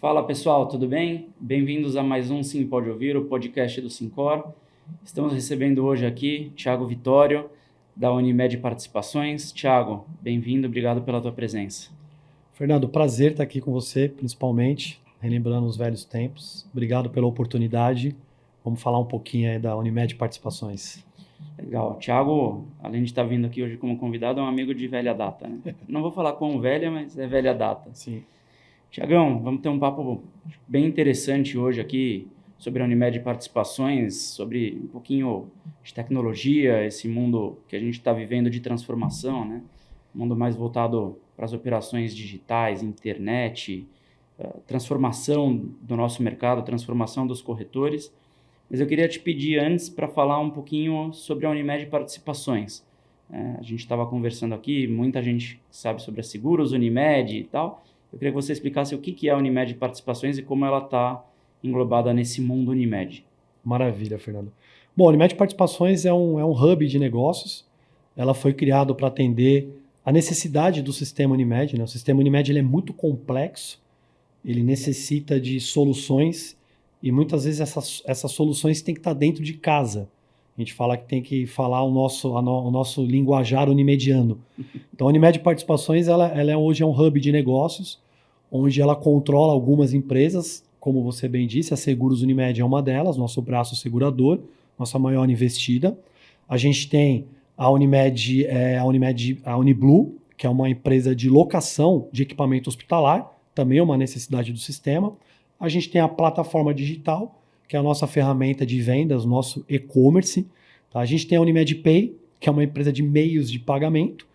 Fala pessoal, tudo bem? Bem-vindos a mais um Sim Pode Ouvir, o podcast do Sincor. Estamos recebendo hoje aqui Thiago Vitório, da Unimed Participações. Thiago, bem-vindo, obrigado pela tua presença. Fernando, prazer estar aqui com você, principalmente, relembrando os velhos tempos. Obrigado pela oportunidade. Vamos falar um pouquinho aí da Unimed Participações. Legal. Thiago, além de estar vindo aqui hoje como convidado, é um amigo de velha data, né? Não vou falar quão velha, mas é velha data. Sim. Tiagão, vamos ter um papo bem interessante hoje aqui sobre a Unimed Participações, sobre um pouquinho de tecnologia, esse mundo que a gente está vivendo de transformação, né? Um mundo mais voltado para as operações digitais, internet, transformação do nosso mercado, transformação dos corretores. Mas eu queria te pedir antes para falar um pouquinho sobre a Unimed Participações. A gente estava conversando aqui, muita gente sabe sobre a Seguros, Unimed e tal. Eu queria que você explicasse o que é a Unimed Participações e como ela está englobada nesse mundo Unimed. Maravilha, Fernando. Bom, a Unimed Participações é um hub de negócios. Ela foi criada para atender a necessidade do sistema Unimed, né? O sistema Unimed ele é muito complexo, ele necessita de soluções e muitas vezes essas soluções têm que estar dentro de casa. A gente fala que tem que falar o nosso linguajar unimediano. Então, a Unimed Participações ela hoje é um hub de negócios, onde ela controla algumas empresas, como você bem disse, a Seguros Unimed é uma delas, nosso braço segurador, nossa maior investida. A gente tem a Unimed, a Uniblue, que é uma empresa de locação de equipamento hospitalar, também é uma necessidade do sistema. A gente tem a plataforma digital, que é a nossa ferramenta de vendas, nosso e-commerce. Tá? A gente tem a Unimed Pay, que é uma empresa de meios de pagamento.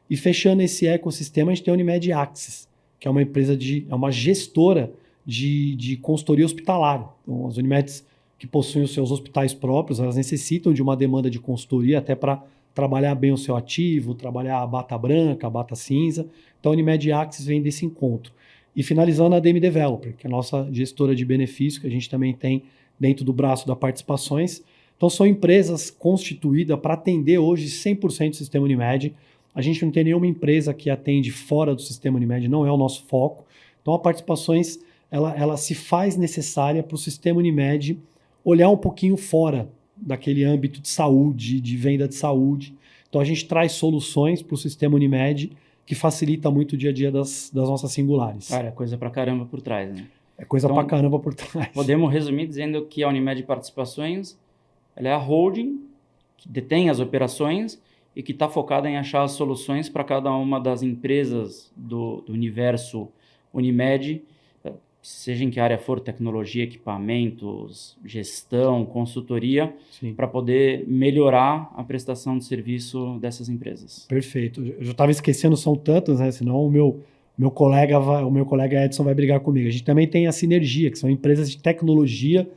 E fechando esse ecossistema, a gente tem a Unimed Axis, que é uma empresa é uma gestora de consultoria hospitalar. Então, as Unimeds que possuem os seus hospitais próprios, elas necessitam de uma demanda de consultoria até para trabalhar bem o seu ativo, trabalhar a bata branca, a bata cinza. Então, a Unimed Axis vem desse encontro. E finalizando a DM Developer, que é a nossa gestora de benefícios, que a gente também tem dentro do braço da Participações. Então, são empresas constituídas para atender hoje 100% do sistema Unimed. A gente não tem nenhuma empresa que atende fora do sistema Unimed, não é o nosso foco. Então, a Participações ela se faz necessária para o sistema Unimed olhar um pouquinho fora daquele âmbito de saúde, de venda de saúde. Então, a gente traz soluções para o sistema Unimed que facilita muito o dia a dia das nossas singulares. Cara, é coisa pra caramba por trás, né? É coisa pra caramba por trás. Podemos resumir dizendo que a Unimed Participações ela é a holding que detém as operações e que está focada em achar as soluções para cada uma das empresas do universo Unimed, seja em que área for, tecnologia, equipamentos, gestão, consultoria, para poder melhorar a prestação de serviço dessas empresas. Perfeito. Eu já estava esquecendo, são tantos, né? Senão o meu colega Edson vai brigar comigo. A gente também tem a Sinergia, que são empresas de tecnologia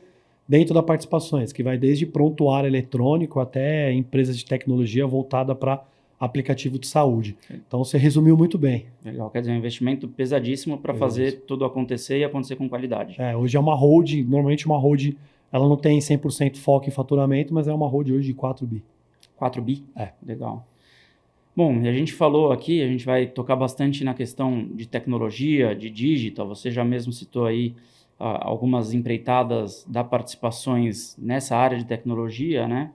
dentro da Participações, que vai desde prontuário eletrônico até empresas de tecnologia voltada para aplicativo de saúde. Então, você resumiu muito bem. Legal, quer dizer, um investimento pesadíssimo para fazer tudo acontecer e acontecer com qualidade. Hoje é uma holding, normalmente uma holding, ela não tem 100% foco em faturamento, mas é uma holding hoje de 4 bi. 4 bi? Legal. Bom, e a gente falou aqui, a gente vai tocar bastante na questão de tecnologia, de digital, você já mesmo citou aí algumas empreitadas da Participações nessa área de tecnologia, né?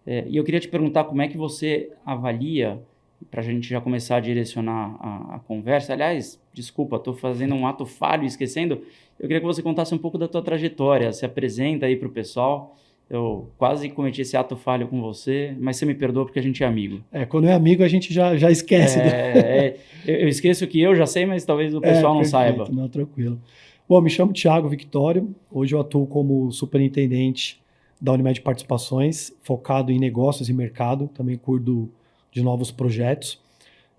E eu queria te perguntar como é que você avalia, para a gente já começar a direcionar a conversa. Aliás, desculpa, estou fazendo um ato falho, esquecendo. Eu queria que você contasse um pouco da tua trajetória, se apresenta aí para o pessoal. Eu quase cometi esse ato falho com você, mas você me perdoa porque a gente é amigo. Quando é amigo a gente já esquece. Eu esqueço que eu já sei, mas talvez o pessoal não saiba. Não, tranquilo. Bom, me chamo Thiago Vitório, hoje eu atuo como superintendente da Unimed Participações, focado em negócios e mercado, também cuido de novos projetos.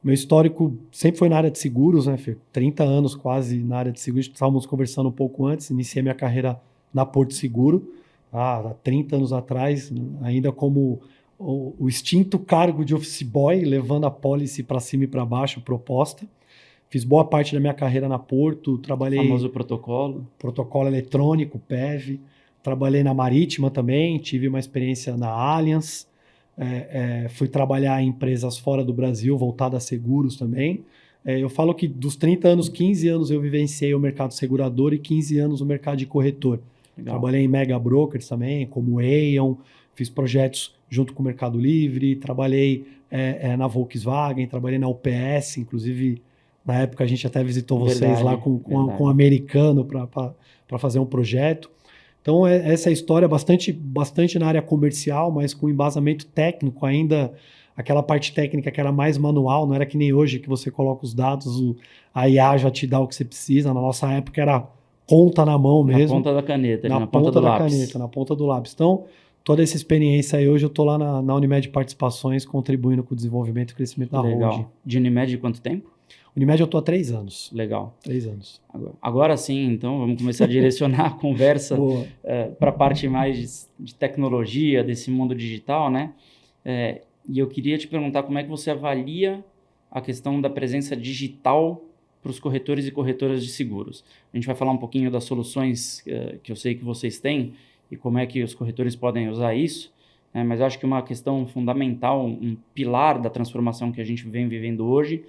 Meu histórico sempre foi na área de seguros, né, Fê? 30 anos quase na área de seguros, estávamos conversando um pouco antes, iniciei minha carreira na Porto Seguro, há 30 anos atrás, ainda como o extinto cargo de office boy, levando a policy para cima e para baixo, proposta. Fiz boa parte da minha carreira na Porto, trabalhei... O famoso protocolo. Protocolo eletrônico, PEV. Trabalhei na Marítima também, tive uma experiência na Allianz. Fui trabalhar em empresas fora do Brasil, voltada a seguros também. Eu falo que dos 30 anos, 15 anos eu vivenciei o mercado segurador e 15 anos o mercado de corretor. Legal. Trabalhei em mega brokers também, como o Aon, fiz projetos junto com o Mercado Livre, trabalhei na Volkswagen, trabalhei na UPS, inclusive na época a gente até visitou vocês lá com um americano para fazer um projeto. Então essa história bastante na área comercial, mas com embasamento técnico ainda, aquela parte técnica que era mais manual, não era que nem hoje que você coloca os dados, a IA já te dá o que você precisa. Na nossa época era conta na mão mesmo. Na ponta da caneta, na ponta do lápis. Caneta, na ponta do lápis. Então, toda essa experiência aí, hoje eu estou lá na Unimed Participações, contribuindo com o desenvolvimento e crescimento da holding. De Unimed quanto tempo? Unimed eu estou há 3 anos. Legal. 3 anos. Agora sim, então, vamos começar a direcionar a conversa para a parte mais de tecnologia, desse mundo digital, né? E eu queria te perguntar como é que você avalia a questão da presença digital para os corretores e corretoras de seguros. A gente vai falar um pouquinho das soluções que eu sei que vocês têm e como é que os corretores podem usar isso, né? Mas eu acho que uma questão fundamental, um pilar da transformação que a gente vem vivendo hoje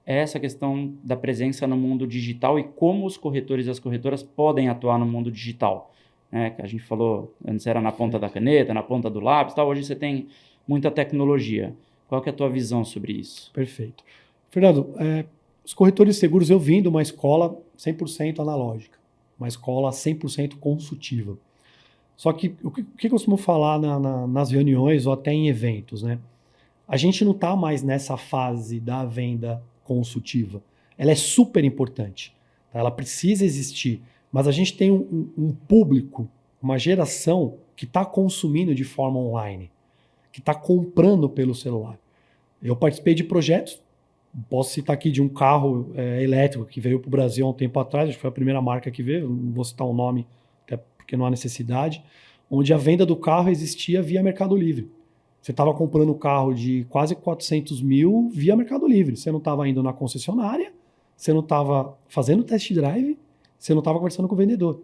é essa questão da presença no mundo digital e como os corretores e as corretoras podem atuar no mundo digital. Né? Que a gente falou, antes era na ponta da caneta, na ponta do lápis, tal. Hoje você tem muita tecnologia. Qual que é a tua visão sobre isso? Perfeito. Fernando, os corretores de seguros, eu vim de uma escola 100% analógica, uma escola 100% consultiva. Só que o que eu costumo falar nas reuniões ou até em eventos, né? A gente não está mais nessa fase da venda consultiva. Ela é super importante, tá? Ela precisa existir, mas a gente tem um público, uma geração que está consumindo de forma online, que está comprando pelo celular. Eu participei de projetos, posso citar aqui de um carro elétrico que veio para o Brasil há um tempo atrás, acho que foi a primeira marca que veio, não vou citar o nome, até porque não há necessidade, onde a venda do carro existia via Mercado Livre. Você estava comprando um carro de quase 400 mil via Mercado Livre. Você não estava indo na concessionária, você não estava fazendo test drive, você não estava conversando com o vendedor.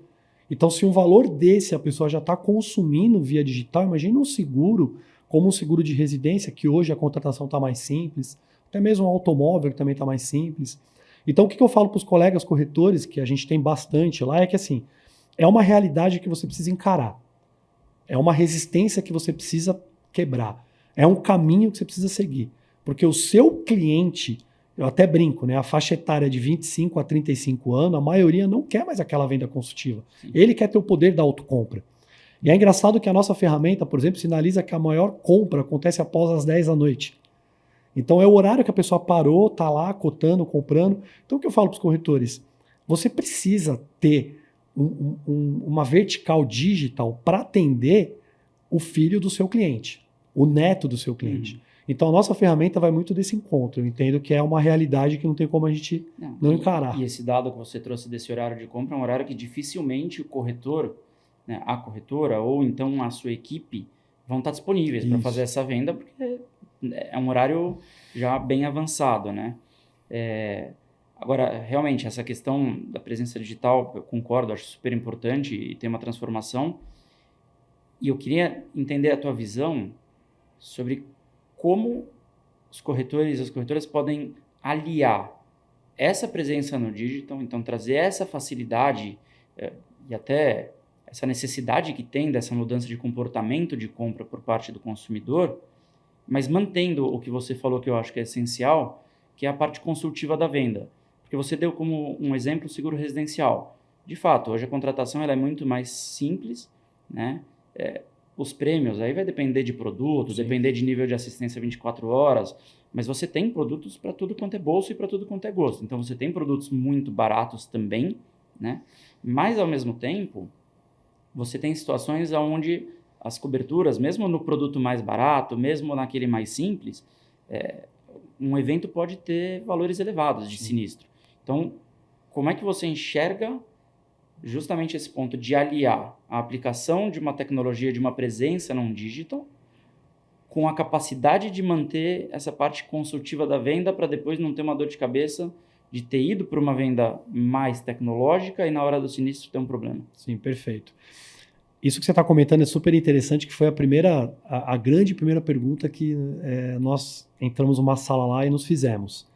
Então, se um valor desse a pessoa já está consumindo via digital, imagine um seguro, como um seguro de residência, que hoje a contratação está mais simples, até mesmo um automóvel que também está mais simples. Então, o que eu falo para os colegas corretores, que a gente tem bastante lá, é que assim, é uma realidade que você precisa encarar. É uma resistência que você precisa quebrar. É um caminho que você precisa seguir. Porque o seu cliente, eu até brinco, né? A faixa etária de 25 a 35 anos, a maioria não quer mais aquela venda consultiva. Sim. Ele quer ter o poder da autocompra. E é engraçado que a nossa ferramenta, por exemplo, sinaliza que a maior compra acontece após as 10 da noite. Então é o horário que a pessoa parou, está lá, cotando, comprando. Então o que eu falo para os corretores? Você precisa ter uma vertical digital para atender o filho do seu cliente, o neto do seu cliente. Então a nossa ferramenta vai muito desse encontro. Eu entendo que é uma realidade que não tem como a gente não encarar. E esse dado que você trouxe desse horário de compra é um horário que dificilmente o corretor, né, a corretora ou então a sua equipe vão estar disponíveis para fazer essa venda, porque é um horário já bem avançado, né? Agora, realmente, essa questão da presença digital, eu concordo, acho super importante e tem uma transformação. E eu queria entender a tua visão sobre como os corretores e as corretoras podem aliar essa presença no digital, então trazer essa facilidade e até essa necessidade que tem dessa mudança de comportamento de compra por parte do consumidor, mas mantendo o que você falou que eu acho que é essencial, que é a parte consultiva da venda. Porque você deu como um exemplo o seguro residencial. De fato, hoje a contratação ela é muito mais simples, né? Os prêmios, aí vai depender de produtos, depender de nível de assistência 24 horas, mas você tem produtos para tudo quanto é bolso e para tudo quanto é gosto. Então, você tem produtos muito baratos também, né? Mas, ao mesmo tempo, você tem situações onde as coberturas, mesmo no produto mais barato, mesmo naquele mais simples, um evento pode ter valores elevados de sinistro. Então, como é que você enxerga justamente esse ponto de aliar a aplicação de uma tecnologia, de uma presença num digital, com a capacidade de manter essa parte consultiva da venda para depois não ter uma dor de cabeça de ter ido para uma venda mais tecnológica e na hora do sinistro ter um problema? Sim, perfeito. Isso que você está comentando é super interessante, que foi a grande primeira pergunta que nós entramos numa sala lá e nos fizemos.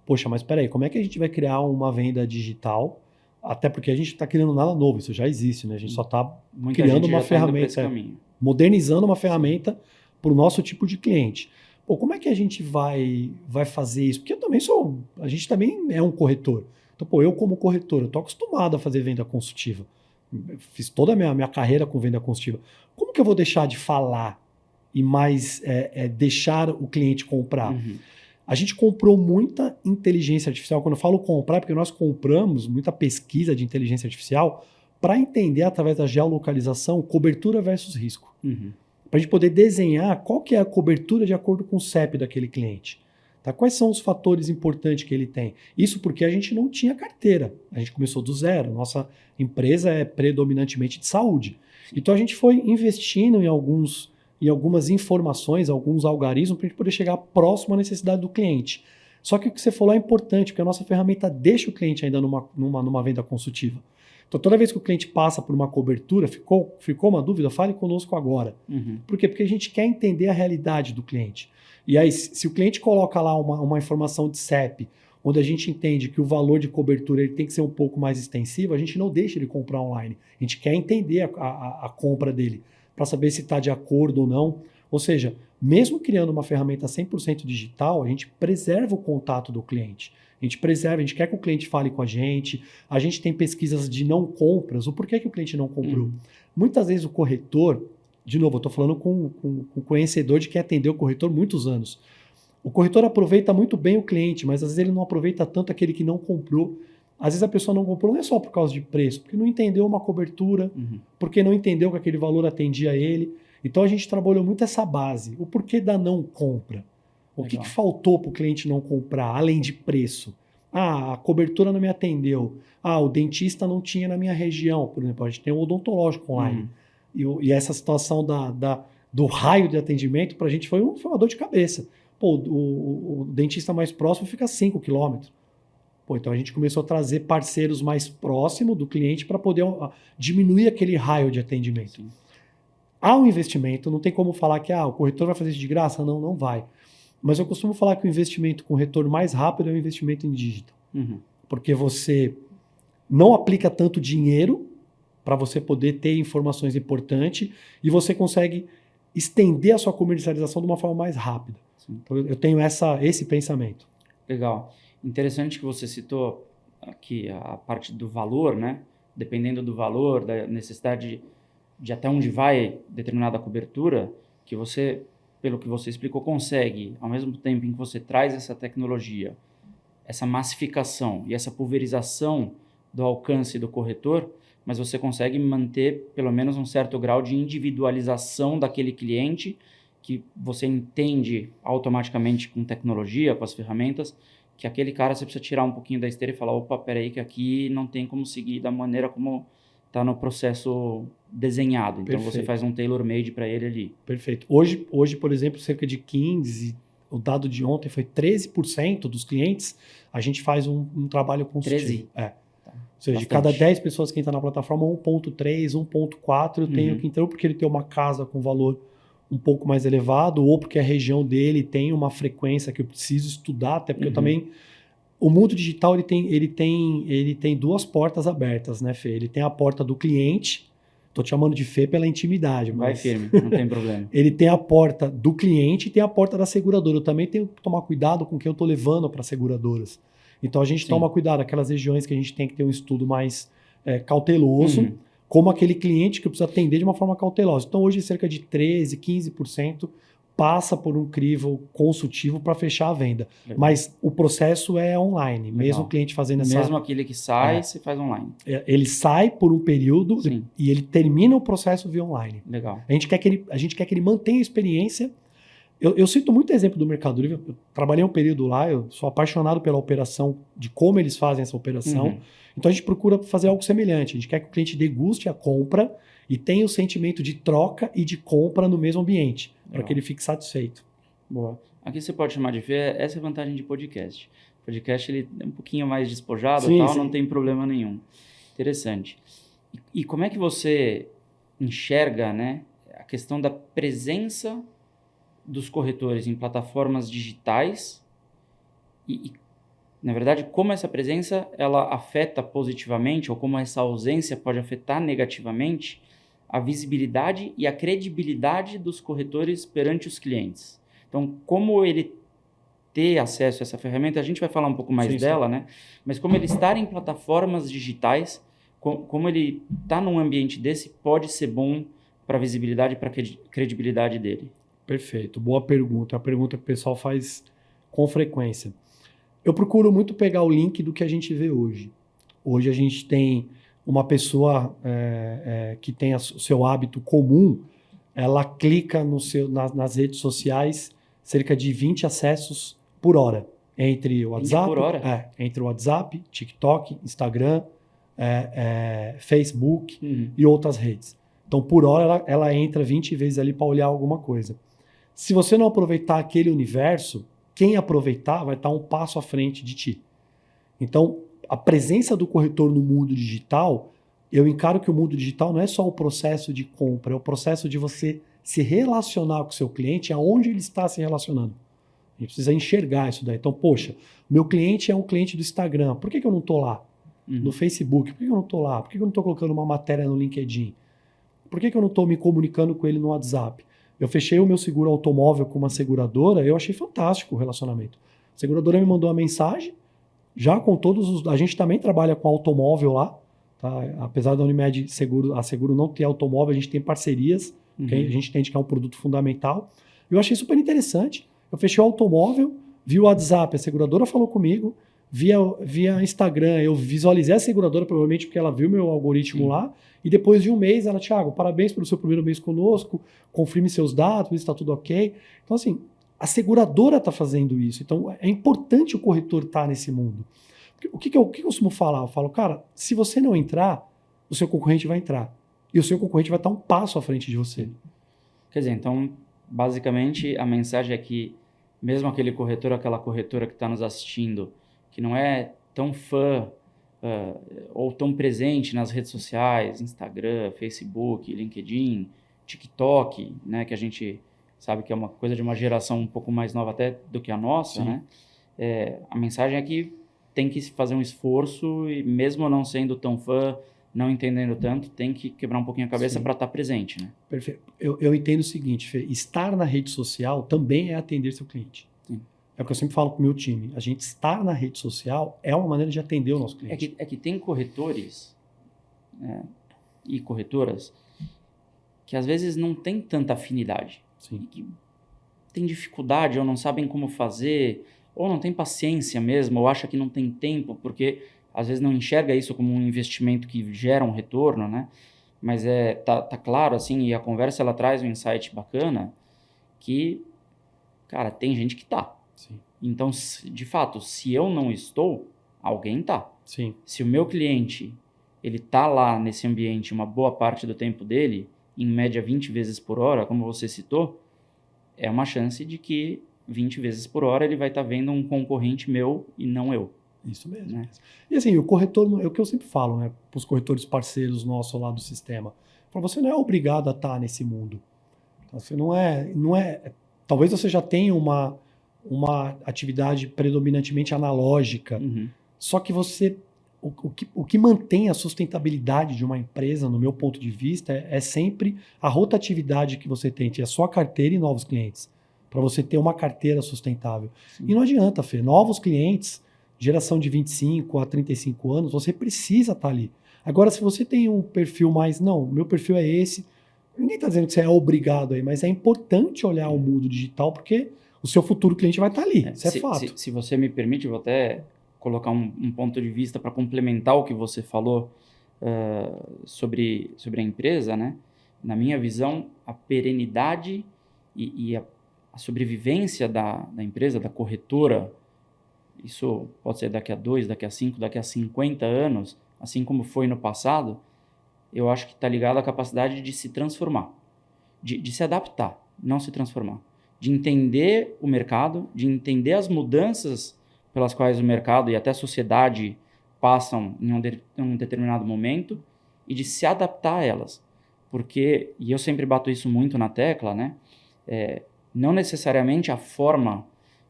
Poxa, mas peraí, como é que a gente vai criar uma venda digital? Até porque a gente está criando nada novo, isso já existe, né? A gente só está Muita criando gente uma já está indo para esse ferramenta, caminho. modernizando uma ferramenta para o nosso tipo de cliente. Pô, como é que a gente vai fazer isso? Porque a gente também é um corretor. Então, pô, eu como corretor, eu estou acostumado a fazer venda consultiva. Eu fiz toda a minha carreira com venda consultiva. Como que eu vou deixar de falar e mais deixar o cliente comprar? Uhum. A gente comprou muita inteligência artificial. Quando eu falo comprar, é porque nós compramos muita pesquisa de inteligência artificial para entender, através da geolocalização, cobertura versus risco. Uhum. Para a gente poder desenhar qual que é a cobertura de acordo com o CEP daquele cliente. Tá? Quais são os fatores importantes que ele tem? Isso porque a gente não tinha carteira. A gente começou do zero. Nossa empresa é predominantemente de saúde. Então a gente foi investindo em algumas informações, alguns algoritmos para a gente poder chegar próximo à necessidade do cliente. Só que o que você falou é importante, porque a nossa ferramenta deixa o cliente ainda numa venda consultiva. Então, toda vez que o cliente passa por uma cobertura, ficou uma dúvida, fale conosco agora. Uhum. Por quê? Porque a gente quer entender a realidade do cliente. E aí, se o cliente coloca lá uma informação de CEP, onde a gente entende que o valor de cobertura ele tem que ser um pouco mais extensivo, a gente não deixa ele comprar online. A gente quer entender a compra dele, para saber se está de acordo ou não. Ou seja, mesmo criando uma ferramenta 100% digital, a gente preserva o contato do cliente. A gente quer que o cliente fale com a gente tem pesquisas de não compras, o porquê que o cliente não comprou. Muitas vezes o corretor, de novo, eu estou falando com o conhecedor de quem atendeu o corretor muitos anos. O corretor aproveita muito bem o cliente, mas às vezes ele não aproveita tanto aquele que não comprou. Às vezes a pessoa não comprou não é só por causa de preço, porque não entendeu uma cobertura, porque não entendeu que aquele valor atendia a ele. Então a gente trabalhou muito essa base, o porquê da não compra. O que faltou para o cliente não comprar, além de preço? Ah, a cobertura não me atendeu. Ah, o dentista não tinha na minha região. Por exemplo, a gente tem um odontológico online. E essa situação do raio de atendimento, para a gente foi uma dor de cabeça. Pô, o dentista mais próximo fica a 5 quilômetros. Pô, então a gente começou a trazer parceiros mais próximos do cliente para poder diminuir aquele raio de atendimento. Sim. Há um investimento, não tem como falar que o corretor vai fazer isso de graça. Não, não vai. Mas eu costumo falar que o investimento com retorno mais rápido é o investimento em digital. Porque você não aplica tanto dinheiro para você poder ter informações importantes e você consegue estender a sua comercialização de uma forma mais rápida. Sim. Então eu tenho esse pensamento. Legal. Interessante que você citou aqui a parte do valor, né? Dependendo do valor, da necessidade de até onde vai determinada cobertura, que você, pelo que você explicou, consegue, ao mesmo tempo em que você traz essa tecnologia, essa massificação e essa pulverização do alcance do corretor, mas você consegue manter pelo menos um certo grau de individualização daquele cliente que você entende automaticamente com tecnologia, com as ferramentas, que aquele cara você precisa tirar um pouquinho da esteira e falar, opa, peraí que aqui não tem como seguir da maneira como está no processo desenhado. Então Perfeito. Você faz um tailor-made para ele ali. Perfeito. Hoje, por exemplo, cerca de 15%, o dado de ontem foi 13% dos clientes, a gente faz um trabalho consultivo. 13%? Ou seja, de cada 10 pessoas que entram na plataforma, 1.3, 1.4 eu tenho que entrar, porque ele tem uma casa com valor um pouco mais elevado, ou porque a região dele tem uma frequência que eu preciso estudar, até porque eu também... O mundo digital ele tem duas portas abertas, né, Fê? Ele tem a porta do cliente, estou te chamando de Fê pela intimidade. Vai firme, não tem problema. Ele tem a porta do cliente e tem a porta da seguradora. Eu também tenho que tomar cuidado com quem eu estou levando para as seguradoras. Então a gente toma cuidado, aquelas regiões que a gente tem que ter um estudo mais cauteloso, como aquele cliente que eu preciso atender de uma forma cautelosa. Então hoje cerca de 13%, 15% passa por um crivo consultivo para fechar a venda. Legal. Mas o processo é online. Legal. Mesmo o cliente fazendo essa... Mesmo aquele que sai, você faz online. Ele sai por um período e ele termina o processo via online. Legal. A gente quer que ele mantenha a experiência. Eu cito muito exemplo do Mercado Livre. Eu trabalhei um período lá, eu sou apaixonado pela operação, de como eles fazem essa operação. Então a gente procura fazer algo semelhante. A gente quer que o cliente deguste a compra e tenha o sentimento de troca e de compra no mesmo ambiente, para que ele fique satisfeito. Boa. Aqui você pode chamar de ver, essa é a vantagem de podcast. O podcast ele é um pouquinho mais despojado, não tem problema nenhum. Interessante. E como é que você enxerga, né, a questão da presença dos corretores em plataformas digitais e Na verdade, como essa presença ela afeta positivamente ou como essa ausência pode afetar negativamente a visibilidade e a credibilidade dos corretores perante os clientes. Então, como ele ter acesso a essa ferramenta, a gente vai falar um pouco mais Sim, dela, né? Mas como ele estar em plataformas digitais, como ele está num ambiente desse, pode ser bom para a visibilidade e para a credibilidade dele. Perfeito, boa pergunta. É uma pergunta que o pessoal faz com frequência. Eu procuro muito pegar o link do que a gente vê hoje. Hoje a gente tem uma pessoa que tem o seu hábito comum, ela clica nas redes sociais cerca de 20 acessos por hora. Entre o 20 WhatsApp, por hora? entre o WhatsApp, TikTok, Instagram, Facebook Uhum. e outras redes. Então, por hora, ela entra 20 vezes ali para olhar alguma coisa. Se você não aproveitar aquele universo, quem aproveitar vai estar um passo à frente de ti. Então, a presença do corretor no mundo digital, eu encaro que o mundo digital não é só o processo de compra, é o processo de você se relacionar com o seu cliente aonde ele está se relacionando. A gente precisa enxergar isso daí. Então, poxa, meu cliente é um cliente do Instagram, por que eu não estou lá? No Facebook, por que eu não estou lá? Por que eu não estou colocando uma matéria no LinkedIn? Por que eu não estou me comunicando com ele no WhatsApp? Eu fechei o meu seguro automóvel com uma seguradora, eu achei fantástico o relacionamento. A seguradora me mandou uma mensagem, já com todos os... A gente também trabalha com automóvel lá, tá? Apesar da Unimed a seguro não ter automóvel, a gente tem parcerias, que a gente entende que é um produto fundamental. Eu achei super interessante. Eu fechei o automóvel, vi o WhatsApp, a seguradora falou comigo, via Instagram, eu visualizei a seguradora, provavelmente porque ela viu meu algoritmo lá, e depois de um mês, ela, Thiago, parabéns pelo seu primeiro mês conosco, confirme seus dados, está tudo ok. Então, assim, a seguradora está fazendo isso. Então, é importante o corretor estar nesse mundo. O que eu costumo falar? Eu falo, cara, se você não entrar, o seu concorrente vai entrar. E o seu concorrente vai estar um passo à frente de você. Quer dizer, então, basicamente, a mensagem é que mesmo aquele corretor, aquela corretora que está nos assistindo, que não é tão fã ou tão presente nas redes sociais, Instagram, Facebook, LinkedIn, TikTok, né, que a gente sabe que é uma coisa de uma geração um pouco mais nova até do que a nossa, né? A mensagem é que tem que fazer um esforço e mesmo não sendo tão fã, não entendendo tanto, tem que quebrar um pouquinho a cabeça para estar presente, né? Perfeito. Eu entendo o seguinte, Fê, estar na rede social também é atender seu cliente. Sim. É o que eu sempre falo com o meu time. A gente estar na rede social é uma maneira de atender o nosso cliente. É que tem corretores e corretoras que às vezes não tem tanta afinidade. Sim. Que tem dificuldade ou não sabem como fazer, ou não tem paciência mesmo, ou acha que não tem tempo, porque às vezes não enxerga isso como um investimento que gera um retorno, né? Mas tá claro, assim, e a conversa ela traz um insight bacana que, cara, tem gente que tá. Sim. Então, de fato, se eu não estou, alguém tá. Sim. Se o meu cliente, ele tá lá nesse ambiente uma boa parte do tempo dele, em média 20 vezes por hora, como você citou, é uma chance de que 20 vezes por hora ele vai estar vendo um concorrente meu e não eu. Isso mesmo. Né? E assim, o corretor, é o que eu sempre falo, né, para os corretores parceiros nossos lá do sistema. Você não é obrigado a estar nesse mundo. Você não é. Talvez você já tenha uma atividade predominantemente analógica. Só que você. O que mantém a sustentabilidade de uma empresa, no meu ponto de vista, é sempre a rotatividade que você tem entre a sua carteira e novos clientes. Para você ter uma carteira sustentável. Sim. E não adianta, Fê. Novos clientes, geração de 25 a 35 anos, você precisa estar ali. Agora, se você tem um perfil mais... Não, meu perfil é esse. Ninguém está dizendo que você é obrigado aí, mas é importante olhar o mundo digital porque o seu futuro cliente vai estar ali. Isso é fato. Se você me permite, eu vou até colocar um ponto de vista para complementar o que você falou sobre a empresa, né? Na minha visão, a perenidade e a sobrevivência da empresa, da corretora, isso pode ser daqui a 2, daqui a 5, daqui a 50 anos, assim como foi no passado, eu acho que está ligado à capacidade de se transformar, de se adaptar, não se transformar, de entender o mercado, de entender as mudanças pelas quais o mercado e até a sociedade passam em um determinado momento e de se adaptar a elas. Porque, e eu sempre bato isso muito na tecla, né? Não necessariamente a forma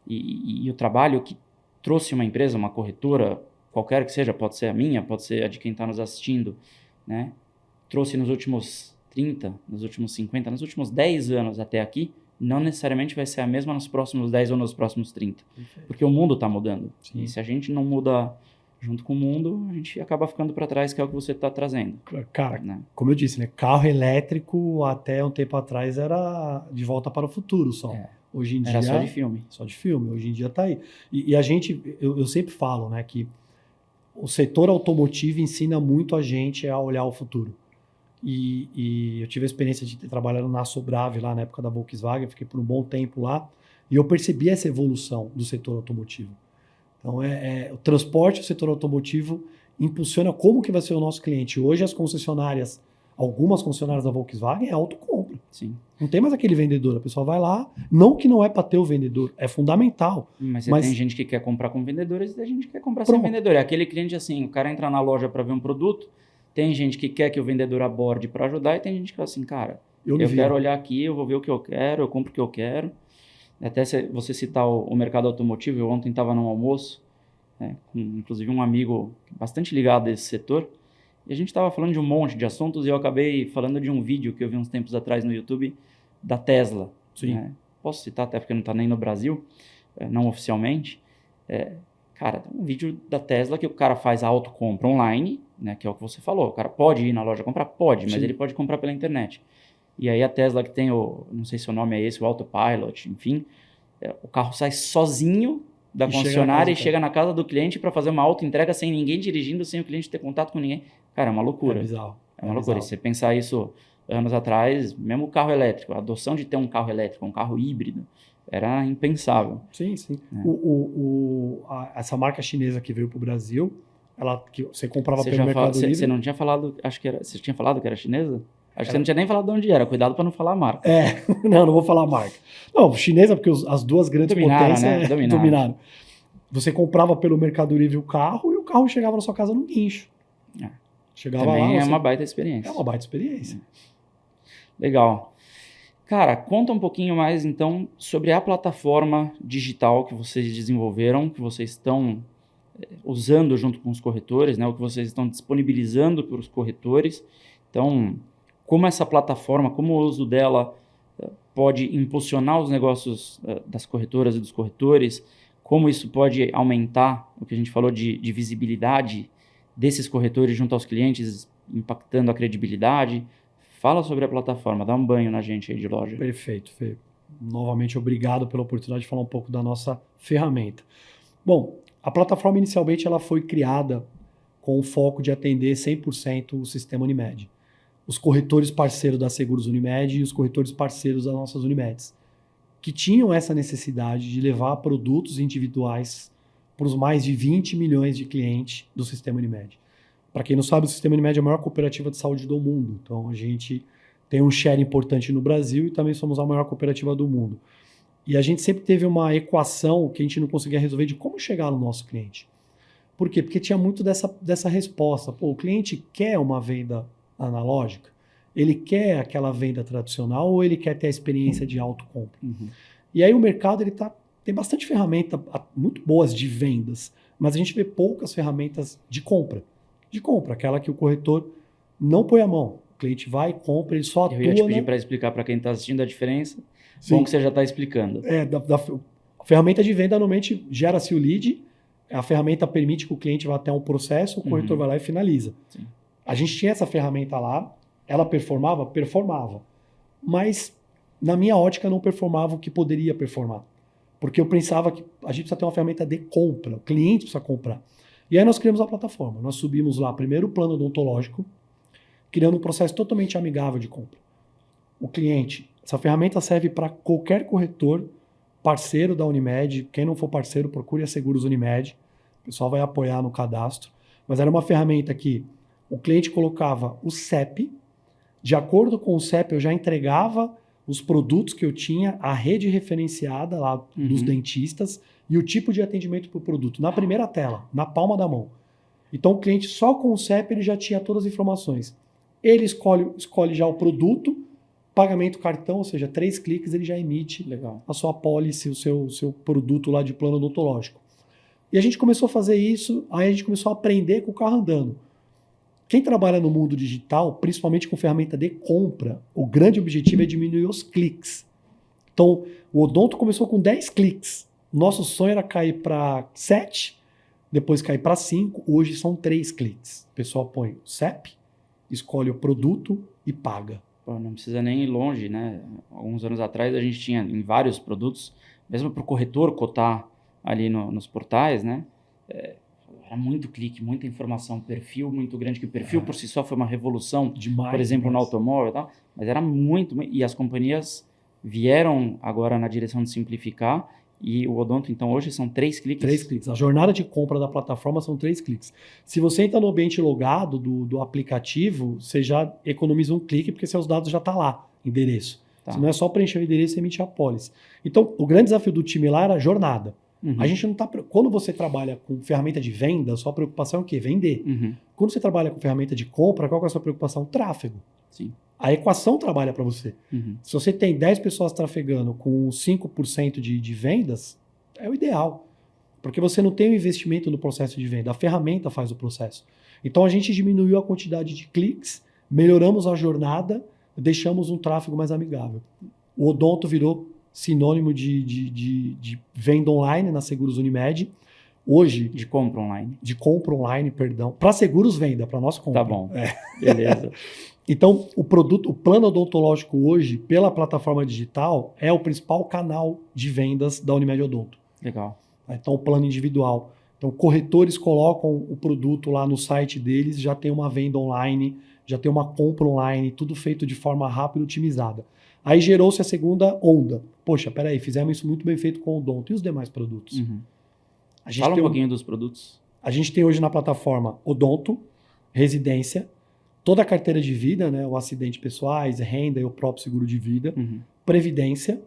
e o trabalho que trouxe uma empresa, uma corretora, qualquer que seja, pode ser a minha, pode ser a de quem está nos assistindo, né? Trouxe nos últimos 30, nos últimos 50, nos últimos 10 anos até aqui, não necessariamente vai ser a mesma nos próximos 10 ou nos próximos 30. Perfeito. Porque o mundo está mudando. Sim. E se a gente não muda junto com o mundo, a gente acaba ficando para trás, que é o que você está trazendo. Cara, Né? como eu disse, né? Carro elétrico até um tempo atrás era De Volta para o Futuro só. Hoje em dia... Era só de filme. Só de filme. Hoje em dia está aí. E a gente, eu sempre falo, né, que o setor automotivo ensina muito a gente a olhar o futuro. E eu tive a experiência de ter trabalhado na Sobrave lá na época da Volkswagen, fiquei por um bom tempo lá, e eu percebi essa evolução do setor automotivo. Então, o transporte, o setor automotivo, impulsiona como que vai ser o nosso cliente. Hoje, as concessionárias, algumas concessionárias da Volkswagen, é autocompra. Sim. Não tem mais aquele vendedor. A pessoa vai lá, não que não é para ter o vendedor, é fundamental. Mas tem gente que quer comprar com vendedores e tem gente que quer comprar sem vendedor. É aquele cliente assim, o cara entra na loja para ver um produto, tem gente que quer que o vendedor aborde para ajudar e tem gente que fala assim, cara, eu quero olhar aqui, eu vou ver o que eu quero, eu compro o que eu quero. Até você citar o mercado automotivo, eu ontem estava num almoço, né, com inclusive um amigo bastante ligado a esse setor, e a gente estava falando de um monte de assuntos e eu acabei falando de um vídeo que eu vi uns tempos atrás no YouTube da Tesla. Sim. Né? Posso citar até porque não está nem no Brasil, não oficialmente. Cara, tem um vídeo da Tesla que o cara faz a autocompra online, né, que é o que você falou. O cara pode ir na loja comprar? Pode, mas ele pode comprar pela internet. E aí a Tesla que tem não sei se o nome é esse, o Autopilot, enfim, o carro sai sozinho da concessionária e chega na casa do cliente para fazer uma auto-entrega sem ninguém dirigindo, sem o cliente ter contato com ninguém. Cara, é uma loucura. É bizarro. É uma loucura. E se você pensar isso anos atrás, mesmo o carro elétrico, a adoção de ter um carro elétrico, um carro híbrido, era impensável. Sim. Essa marca chinesa que veio para o Brasil, que você comprava pelo Mercado Livre... Você não tinha falado, acho que era... Você tinha falado que era chinesa? Acho que você não tinha nem falado de onde era. Cuidado para não falar a marca. Não vou falar a marca. Não, chinesa, porque as duas grandes potências dominaram. Você comprava pelo Mercado Livre o carro e o carro chegava na sua casa num guincho. Chegava também lá... uma baita experiência. É uma baita experiência. Legal. Cara, conta um pouquinho mais, então, sobre a plataforma digital que vocês desenvolveram, que vocês estão usando junto com os corretores, né? O que vocês estão disponibilizando para os corretores. Então, como essa plataforma, como o uso dela pode impulsionar os negócios das corretoras e dos corretores, como isso pode aumentar o que a gente falou de visibilidade desses corretores junto aos clientes, impactando a credibilidade. Fala sobre a plataforma, dá um banho na gente aí de loja. Perfeito, Fê. Novamente, obrigado pela oportunidade de falar um pouco da nossa ferramenta. Bom, a plataforma inicialmente ela foi criada com o foco de atender 100% o sistema Unimed. Os corretores parceiros da Seguros Unimed e os corretores parceiros das nossas Unimeds, que tinham essa necessidade de levar produtos individuais para os mais de 20 milhões de clientes do sistema Unimed. Para quem não sabe, o sistema Unimed é a maior cooperativa de saúde do mundo. Então, a gente tem um share importante no Brasil e também somos a maior cooperativa do mundo. E a gente sempre teve uma equação que a gente não conseguia resolver de como chegar no nosso cliente. Por quê? Porque tinha muito dessa resposta. Pô, o cliente quer uma venda analógica? Ele quer aquela venda tradicional ou ele quer ter a experiência de autocompra? Uhum. E aí o mercado tem bastante ferramentas muito boas de vendas, mas a gente vê poucas ferramentas de compra. Aquela que o corretor não põe a mão. O cliente vai, compra, ele só atua... Eu ia te pedir para explicar para quem está assistindo a diferença. Sim. Bom que você já está explicando. A ferramenta de venda normalmente gera-se o lead, a ferramenta permite que o cliente vá até um processo, o corretor vai lá e finaliza. Sim. A gente tinha essa ferramenta lá, ela performava? Performava. Mas, na minha ótica, não performava o que poderia performar. Porque eu pensava que a gente precisa ter uma ferramenta de compra, o cliente precisa comprar. E aí nós criamos a plataforma. Nós subimos lá primeiro o plano odontológico, criando um processo totalmente amigável de compra. O cliente, essa ferramenta serve para qualquer corretor, parceiro da Unimed. Quem não for parceiro, procure a Seguros Unimed. O pessoal vai apoiar no cadastro. Mas era uma ferramenta que o cliente colocava o CEP. De acordo com o CEP, eu já entregava os produtos que eu tinha, a rede referenciada lá dos dentistas e o tipo de atendimento para o produto, na primeira tela, na palma da mão. Então, o cliente, só com o CEP, ele já tinha todas as informações. Ele escolhe já o produto, pagamento cartão, ou seja, 3 cliques, ele já emite a sua pólice, o seu produto lá de plano odontológico. E a gente começou a fazer isso, aí a gente começou a aprender com o carro andando. Quem trabalha no mundo digital, principalmente com ferramenta de compra, o grande objetivo é diminuir os cliques. Então, o Odonto começou com 10 cliques. Nosso sonho era cair para 7, depois cair para 5, hoje são 3 cliques. O pessoal põe o CEP, escolhe o produto e paga. Pô, não precisa nem ir longe, né? Alguns anos atrás a gente tinha em vários produtos, mesmo para o corretor cotar ali nos portais, né? Era muito clique, muita informação, perfil muito grande, que o perfil por si só foi uma revolução, Demais, por exemplo, no demais. automóvel e tal, mas era muito, e as companhias vieram agora na direção de simplificar, e o Odonto, então, hoje são 3 cliques. 3 cliques. A jornada de compra da plataforma são 3 cliques. Se você entra no ambiente logado do aplicativo, você já economiza um clique, porque seus dados já estão lá, endereço. Tá. Você não é só preencher o endereço e emitir a pólice. Então, o grande desafio do time lá era a jornada. Uhum. A gente não tá. Quando você trabalha com ferramenta de venda, a sua preocupação é o quê? Vender. Uhum. Quando você trabalha com ferramenta de compra, qual que é a sua preocupação? Tráfego. Sim. A equação trabalha para você. Uhum. Se você tem 10 pessoas trafegando com 5% de vendas, é o ideal. Porque você não tem um investimento no processo de venda. A ferramenta faz o processo. Então a gente diminuiu a quantidade de cliques, melhoramos a jornada, deixamos um tráfego mais amigável. O Odonto virou sinônimo de venda online na Seguros Unimed. Hoje... De compra online. De compra online, perdão. Para seguros, venda. Para nós, compra. Tá bom. Beleza. Então, o plano odontológico hoje, pela plataforma digital, é o principal canal de vendas da Unimed Odonto. Legal. Então, o plano individual. Então, corretores colocam o produto lá no site deles, já tem uma venda online, já tem uma compra online, tudo feito de forma rápida e otimizada. Aí gerou-se a segunda onda. Poxa, peraí, fizemos isso muito bem feito com o Odonto. E os demais produtos? Uhum. A gente Fala um tem pouquinho dos produtos. A gente tem hoje na plataforma Odonto, residência, toda a carteira de vida, né, o acidente pessoais, renda e o próprio seguro de vida, previdência,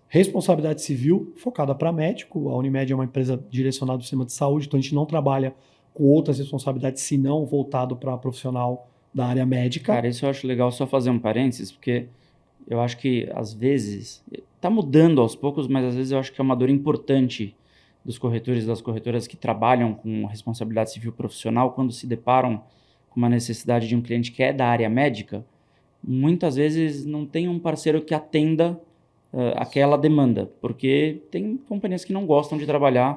responsabilidade civil, focada para médico. A Unimed é uma empresa direcionada ao sistema de saúde, então a gente não trabalha com outras responsabilidades, senão voltado para profissional da área médica. Cara, isso eu acho legal, só fazer um parênteses, porque eu acho que, às vezes, está mudando aos poucos, mas às vezes eu acho que é uma dor importante dos corretores e das corretoras que trabalham com responsabilidade civil profissional, quando se deparam com uma necessidade de um cliente que é da área médica, muitas vezes não tem um parceiro que atenda aquela demanda, porque tem companhias que não gostam de trabalhar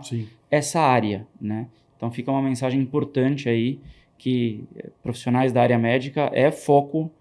essa área, né? Então fica uma mensagem importante aí, que profissionais da área médica é foco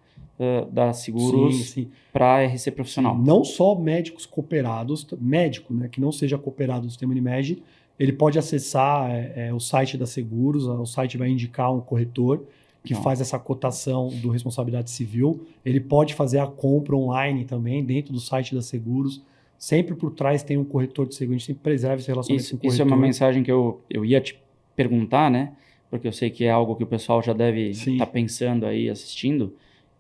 da Seguros para RC profissional. Sim, não só médicos cooperados, médico, né, que não seja cooperado do sistema Unimed, ele pode acessar o site da Seguros, o site vai indicar um corretor que faz essa cotação do responsabilidade civil. Ele pode fazer a compra online também, dentro do site da Seguros. Sempre por trás tem um corretor de seguro, a gente sempre preserva esse relacionamento com o corretor. Isso é uma mensagem que eu ia te perguntar, né? Porque eu sei que é algo que o pessoal já deve estar pensando aí, assistindo,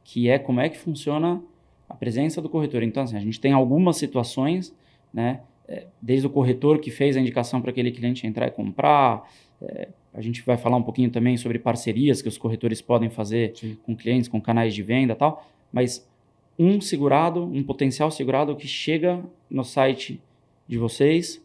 que é como é que funciona a presença do corretor. Então, assim, a gente tem algumas situações, né? Desde o corretor que fez a indicação para aquele cliente entrar e comprar. A gente vai falar um pouquinho também sobre parcerias que os corretores podem fazer com clientes, com canais de venda e tal. Mas um segurado, um potencial segurado que chega no site de vocês,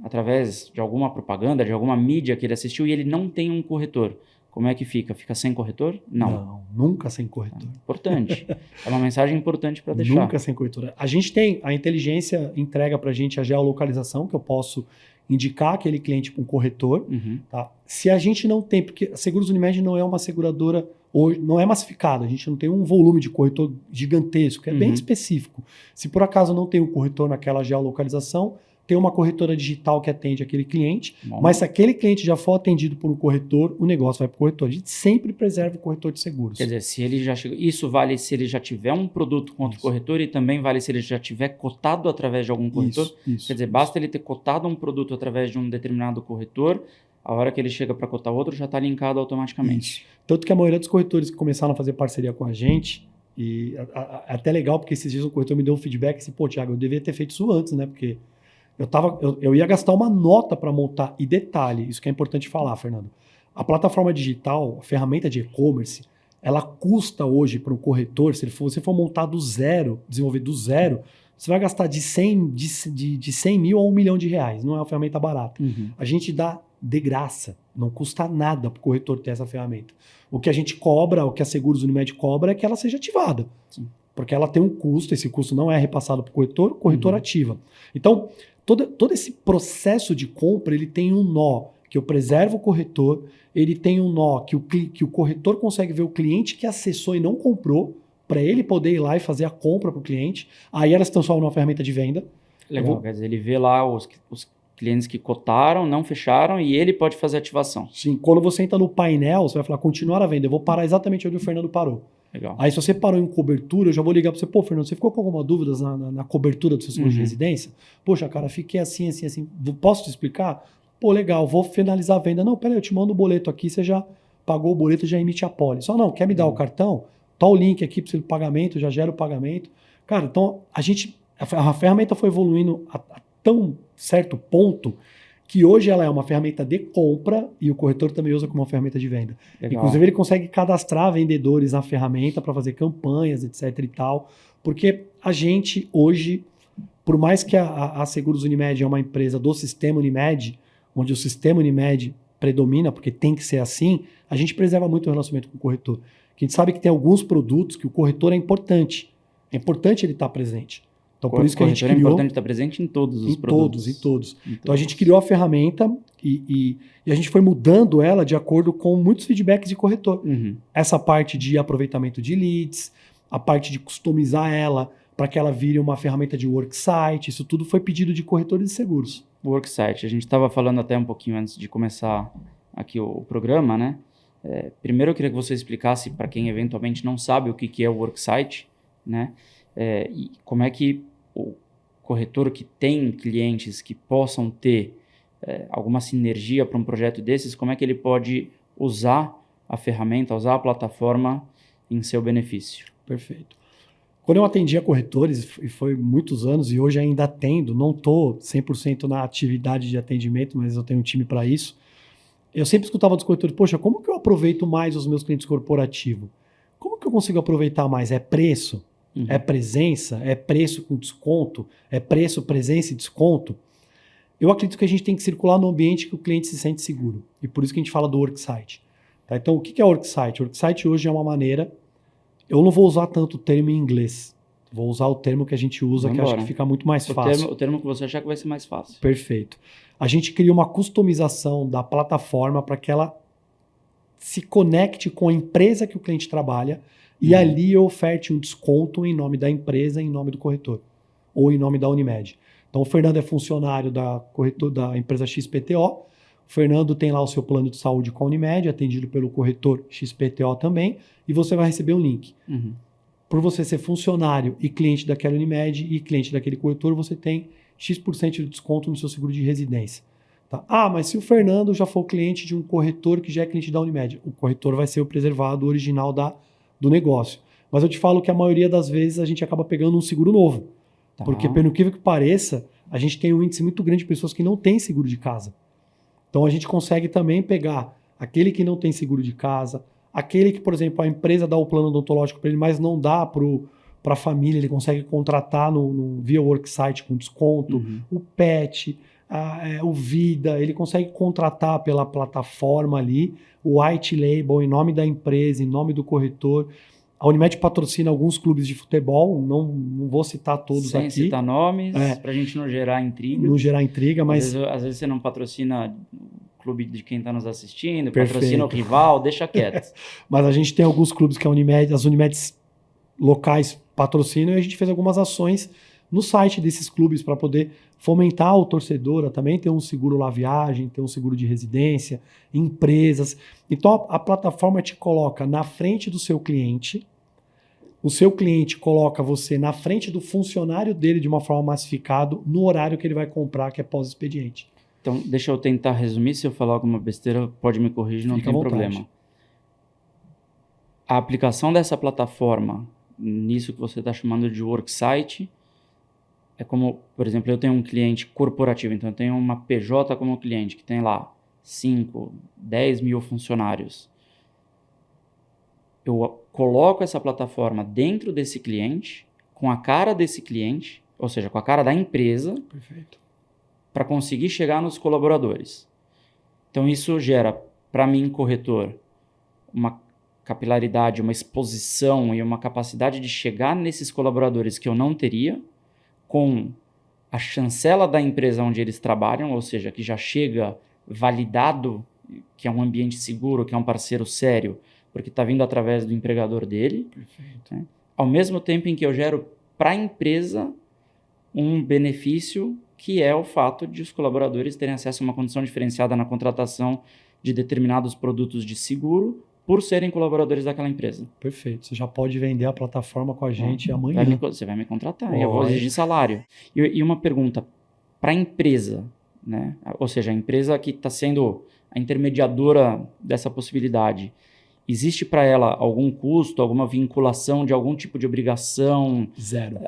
através de alguma propaganda, de alguma mídia que ele assistiu, e ele não tem um corretor. Como é que fica? Fica sem corretor? Não, nunca sem corretor. Importante. É uma mensagem importante para deixar. Nunca sem corretor. A gente tem, a inteligência entrega para a gente a geolocalização, que eu posso indicar aquele cliente para um corretor. Tá? Se a gente não tem, porque a Seguros Unimed não é uma seguradora, ou não é massificada, a gente não tem um volume de corretor gigantesco, é bem específico. Se por acaso não tem um corretor naquela geolocalização, tem uma corretora digital que atende aquele cliente, mas se aquele cliente já for atendido por um corretor, o negócio vai para o corretor. A gente sempre preserva o corretor de seguros. Quer dizer, se ele já chegou, isso vale se ele já tiver um produto com outro corretor, e também vale se ele já tiver cotado através de algum corretor. Quer dizer, basta ele ter cotado um produto através de um determinado corretor, a hora que ele chega para cotar outro já está linkado automaticamente. Tanto que a maioria dos corretores que começaram a fazer parceria com a gente, e é até legal, porque esses dias um corretor me deu um feedback assim, pô, Thiago, eu devia ter feito isso antes, né? Porque eu ia gastar uma nota para montar. E detalhe, isso que é importante falar, Fernando. A plataforma digital, a ferramenta de e-commerce, ela custa hoje para o corretor, se você for montar do zero, desenvolver do zero, você vai gastar de 100 mil a 1 milhão de reais. Não é uma ferramenta barata. A gente dá de graça. Não custa nada para o corretor ter essa ferramenta. O que a gente cobra, o que a Seguros Unimed cobra é que ela seja ativada. Sim. Porque ela tem um custo, esse custo não é repassado para o corretor ativa. Então, todo esse processo de compra, ele tem um nó, que eu preservo o corretor, ele tem um nó que o corretor consegue ver o cliente que acessou e não comprou, para ele poder ir lá e fazer a compra para o cliente. Aí ela se transforma numa ferramenta de venda. Legal, quer dizer, ele vê lá os clientes que cotaram, não fecharam, e ele pode fazer ativação. Sim, quando você entra no painel, você vai falar, continuar a venda. Eu vou parar exatamente onde o Fernando parou. Legal. Aí se você parou em cobertura, eu já vou ligar para você, pô, Fernando, você ficou com alguma dúvida na cobertura do seu seguro de residência? Poxa, cara, fiquei assim. Posso te explicar? Pô, legal, vou finalizar a venda. Não, peraí, eu te mando o boleto aqui, você já pagou o boleto, já emite a pólice. Só não, quer me dar o cartão? Tá o link aqui para o pagamento, já gera o pagamento. Cara, então a ferramenta foi evoluindo a tão certo ponto que hoje ela é uma ferramenta de compra e o corretor também usa como uma ferramenta de venda. Legal. Inclusive, ele consegue cadastrar vendedores na ferramenta para fazer campanhas, etc. e tal, porque a gente hoje, por mais que a Seguros Unimed é uma empresa do sistema Unimed, onde o sistema Unimed predomina, porque tem que ser assim, a gente preserva muito o relacionamento com o corretor. Porque a gente sabe que tem alguns produtos que o corretor é importante. É importante ele estar presente. Então, por isso que a gente criou... É importante estar presente em todos os produtos. Em todos. Então, a gente criou a ferramenta e a gente foi mudando ela de acordo com muitos feedbacks de corretor. Essa parte de aproveitamento de leads, a parte de customizar ela para que ela vire uma ferramenta de worksite, isso tudo foi pedido de corretores de seguros. Worksite, a gente estava falando até um pouquinho antes de começar aqui o programa, né? Primeiro eu queria que você explicasse para quem eventualmente não sabe o que é o worksite, né? E como é que o corretor que tem clientes que possam ter alguma sinergia para um projeto desses, como é que ele pode usar a ferramenta, usar a plataforma em seu benefício? Perfeito. Quando eu atendia corretores, e foi muitos anos, e hoje ainda atendo, não estou 100% na atividade de atendimento, mas eu tenho um time para isso, eu sempre escutava dos corretores, poxa, como que eu aproveito mais os meus clientes corporativos? Como que eu consigo aproveitar mais? É preço? É presença? É preço com desconto? É preço, presença e desconto? Eu acredito que a gente tem que circular no ambiente que o cliente se sente seguro. E por isso que a gente fala do worksite. Tá? Então, o que é worksite? Worksite hoje é uma maneira... Eu não vou usar tanto o termo em inglês. Vou usar o termo que a gente usa, que acho que fica muito mais fácil. O termo que você achar que vai ser mais fácil. Perfeito. A gente cria uma customização da plataforma para que ela se conecte com a empresa que o cliente trabalha e ali eu oferte um desconto em nome da empresa, em nome do corretor, ou em nome da Unimed. Então, o Fernando é funcionário da empresa XPTO, o Fernando tem lá o seu plano de saúde com a Unimed, atendido pelo corretor XPTO também, e você vai receber um link. Por você ser funcionário e cliente daquela Unimed e cliente daquele corretor, você tem X% de desconto no seu seguro de residência. Tá? Ah, mas se o Fernando já for cliente de um corretor que já é cliente da Unimed, o corretor vai ser o preservado original do negócio. Mas eu te falo que a maioria das vezes a gente acaba pegando um seguro novo. Tá. Porque, pelo que pareça, a gente tem um índice muito grande de pessoas que não têm seguro de casa. Então, a gente consegue também pegar aquele que não tem seguro de casa, aquele que, por exemplo, a empresa dá o plano odontológico para ele, mas não dá para a família, ele consegue contratar via worksite com desconto, o PET, o Vida, ele consegue contratar pela plataforma ali, o white label em nome da empresa, em nome do corretor. A Unimed patrocina alguns clubes de futebol, não vou citar todos aqui. Sem citar nomes, para a gente não gerar intriga. Não gerar intriga, mas... Às vezes você não patrocina o clube de quem está nos assistindo, patrocina o rival, deixa quieto. Mas a gente tem alguns clubes que as Unimeds locais patrocinam e a gente fez algumas ações no site desses clubes para poder fomentar o torcedor a também ter um seguro lá viagem, ter um seguro de residência, empresas. Então a plataforma te coloca na frente do seu cliente, o seu cliente coloca você na frente do funcionário dele de uma forma massificada no horário que ele vai comprar, que é pós-expediente. Então, deixa eu tentar resumir. Se eu falar alguma besteira, pode me corrigir, não tem problema. A aplicação dessa plataforma, nisso que você está chamando de worksite, é como, por exemplo, eu tenho um cliente corporativo, então eu tenho uma PJ como cliente, que tem lá 5, 10 mil funcionários. Eu coloco essa plataforma dentro desse cliente, com a cara desse cliente, ou seja, com a cara da empresa, Perfeito. para conseguir chegar nos colaboradores. Então, isso gera, para mim, corretor, uma capilaridade, uma exposição e uma capacidade de chegar nesses colaboradores que eu não teria, com a chancela da empresa onde eles trabalham, ou seja, que já chega validado, que é um ambiente seguro, que é um parceiro sério, porque está vindo através do empregador dele. Perfeito. Né? Ao mesmo tempo em que eu gero para a empresa um benefício que é o fato de os colaboradores terem acesso a uma condição diferenciada na contratação de determinados produtos de seguro por serem colaboradores daquela empresa. Perfeito. Você já pode vender a plataforma com a gente amanhã. Você vai me contratar, eu vou exigir salário. E uma pergunta, para a empresa, né? Ou seja, a empresa que está sendo a intermediadora dessa possibilidade, existe para ela algum custo, alguma vinculação de algum tipo de obrigação? Zero.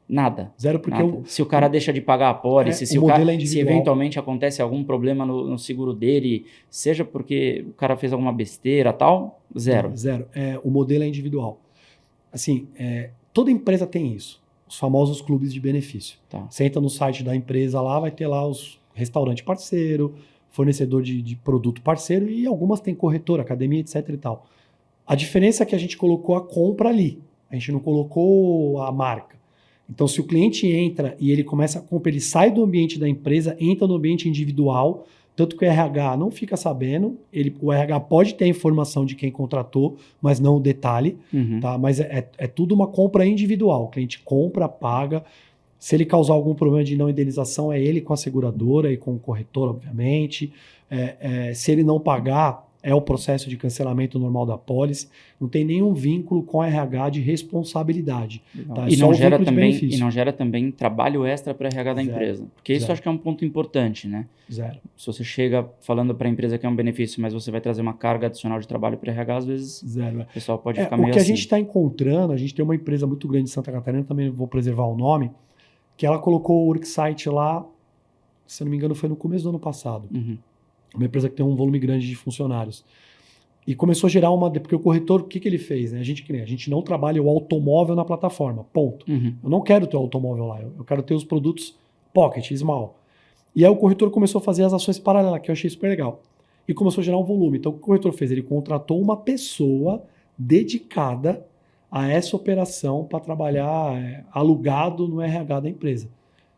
Nada. Zero porque nada. Se o cara deixa de pagar a pólice, se eventualmente acontece algum problema no seguro dele, seja porque o cara fez alguma besteira tal, zero. Zero. O modelo é individual. Assim, toda empresa tem isso. Os famosos clubes de benefício. Tá. Você entra no site da empresa lá, vai ter lá os restaurante parceiro, fornecedor de produto parceiro e algumas tem corretora, academia, etc e tal. A diferença é que a gente colocou a compra ali. A gente não colocou a marca. Então, se o cliente entra e ele começa a compra, ele sai do ambiente da empresa, entra no ambiente individual, tanto que o RH não fica sabendo, o RH pode ter a informação de quem contratou, mas não o detalhe, tá? Mas é tudo uma compra individual. O cliente compra, paga. Se ele causar algum problema de não indenização, é ele com a seguradora e com o corretor, obviamente. Se ele não pagar, é o processo de cancelamento normal da pólice. Não tem nenhum vínculo com a RH de responsabilidade. Tá? E não gera também trabalho extra para a RH da empresa. Porque isso acho que é um ponto importante, né? Zero. Se você chega falando para a empresa que é um benefício, mas você vai trazer uma carga adicional de trabalho para a RH, às vezes Zero. O pessoal pode ficar meio assim. O que assim. a gente está encontrando, a gente tem uma empresa muito grande de Santa Catarina, também vou preservar o nome, que ela colocou o worksite lá, se eu não me engano, foi no começo do ano passado. Uma empresa que tem um volume grande de funcionários. E começou a gerar porque o corretor, o que ele fez? Né? A gente não trabalha o automóvel na plataforma, ponto. Eu não quero ter o automóvel lá, eu quero ter os produtos pocket, small. E aí o corretor começou a fazer as ações paralelas, que eu achei super legal. E começou a gerar um volume. Então o que o corretor fez? Ele contratou uma pessoa dedicada a essa operação para trabalhar alugado no RH da empresa.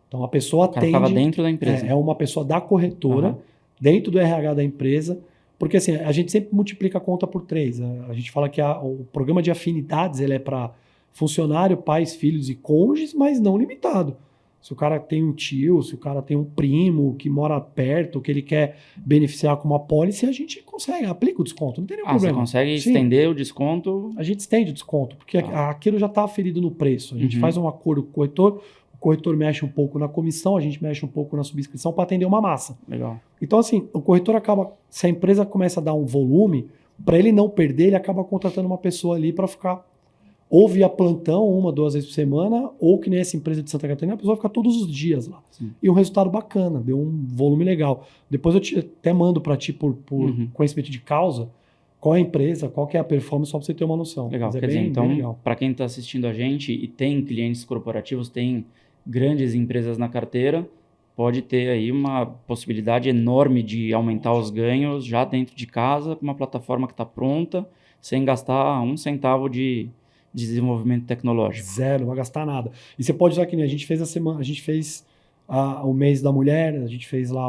Então a pessoa atende... O cara estava dentro da empresa. É uma pessoa da corretora, dentro do RH da empresa, porque assim, a gente sempre multiplica a conta por 3. A gente fala que o programa de afinidades ele é para funcionário, pais, filhos e cônjuges, mas não limitado. Se o cara tem um tio, se o cara tem um primo que mora perto, que ele quer beneficiar com uma pólice, a gente consegue, aplica o desconto, não tem nenhum problema. Você consegue estender o desconto? A gente estende o desconto, porque aquilo já está aferido no preço. A gente faz um acordo com o corretor mexe um pouco na comissão, a gente mexe um pouco na subscrição para atender uma massa. Legal. Então, assim, o corretor acaba, se a empresa começa a dar um volume, para ele não perder, ele acaba contratando uma pessoa ali para ficar ou via plantão, 1, 2 vezes por semana, ou que nem essa empresa de Santa Catarina, a pessoa fica todos os dias lá. Sim. E um resultado bacana, deu um volume legal. Depois eu até mando para ti por conhecimento de causa, qual é a empresa, qual que é a performance, só para você ter uma noção. Legal, quer dizer, então, para quem está assistindo a gente e tem clientes corporativos, tem grandes empresas na carteira, pode ter aí uma possibilidade enorme de aumentar os ganhos já dentro de casa, com uma plataforma que está pronta, sem gastar um centavo de desenvolvimento tecnológico. Zero, não vai gastar nada. E você pode usar que nem a gente fez o mês da mulher, a gente fez lá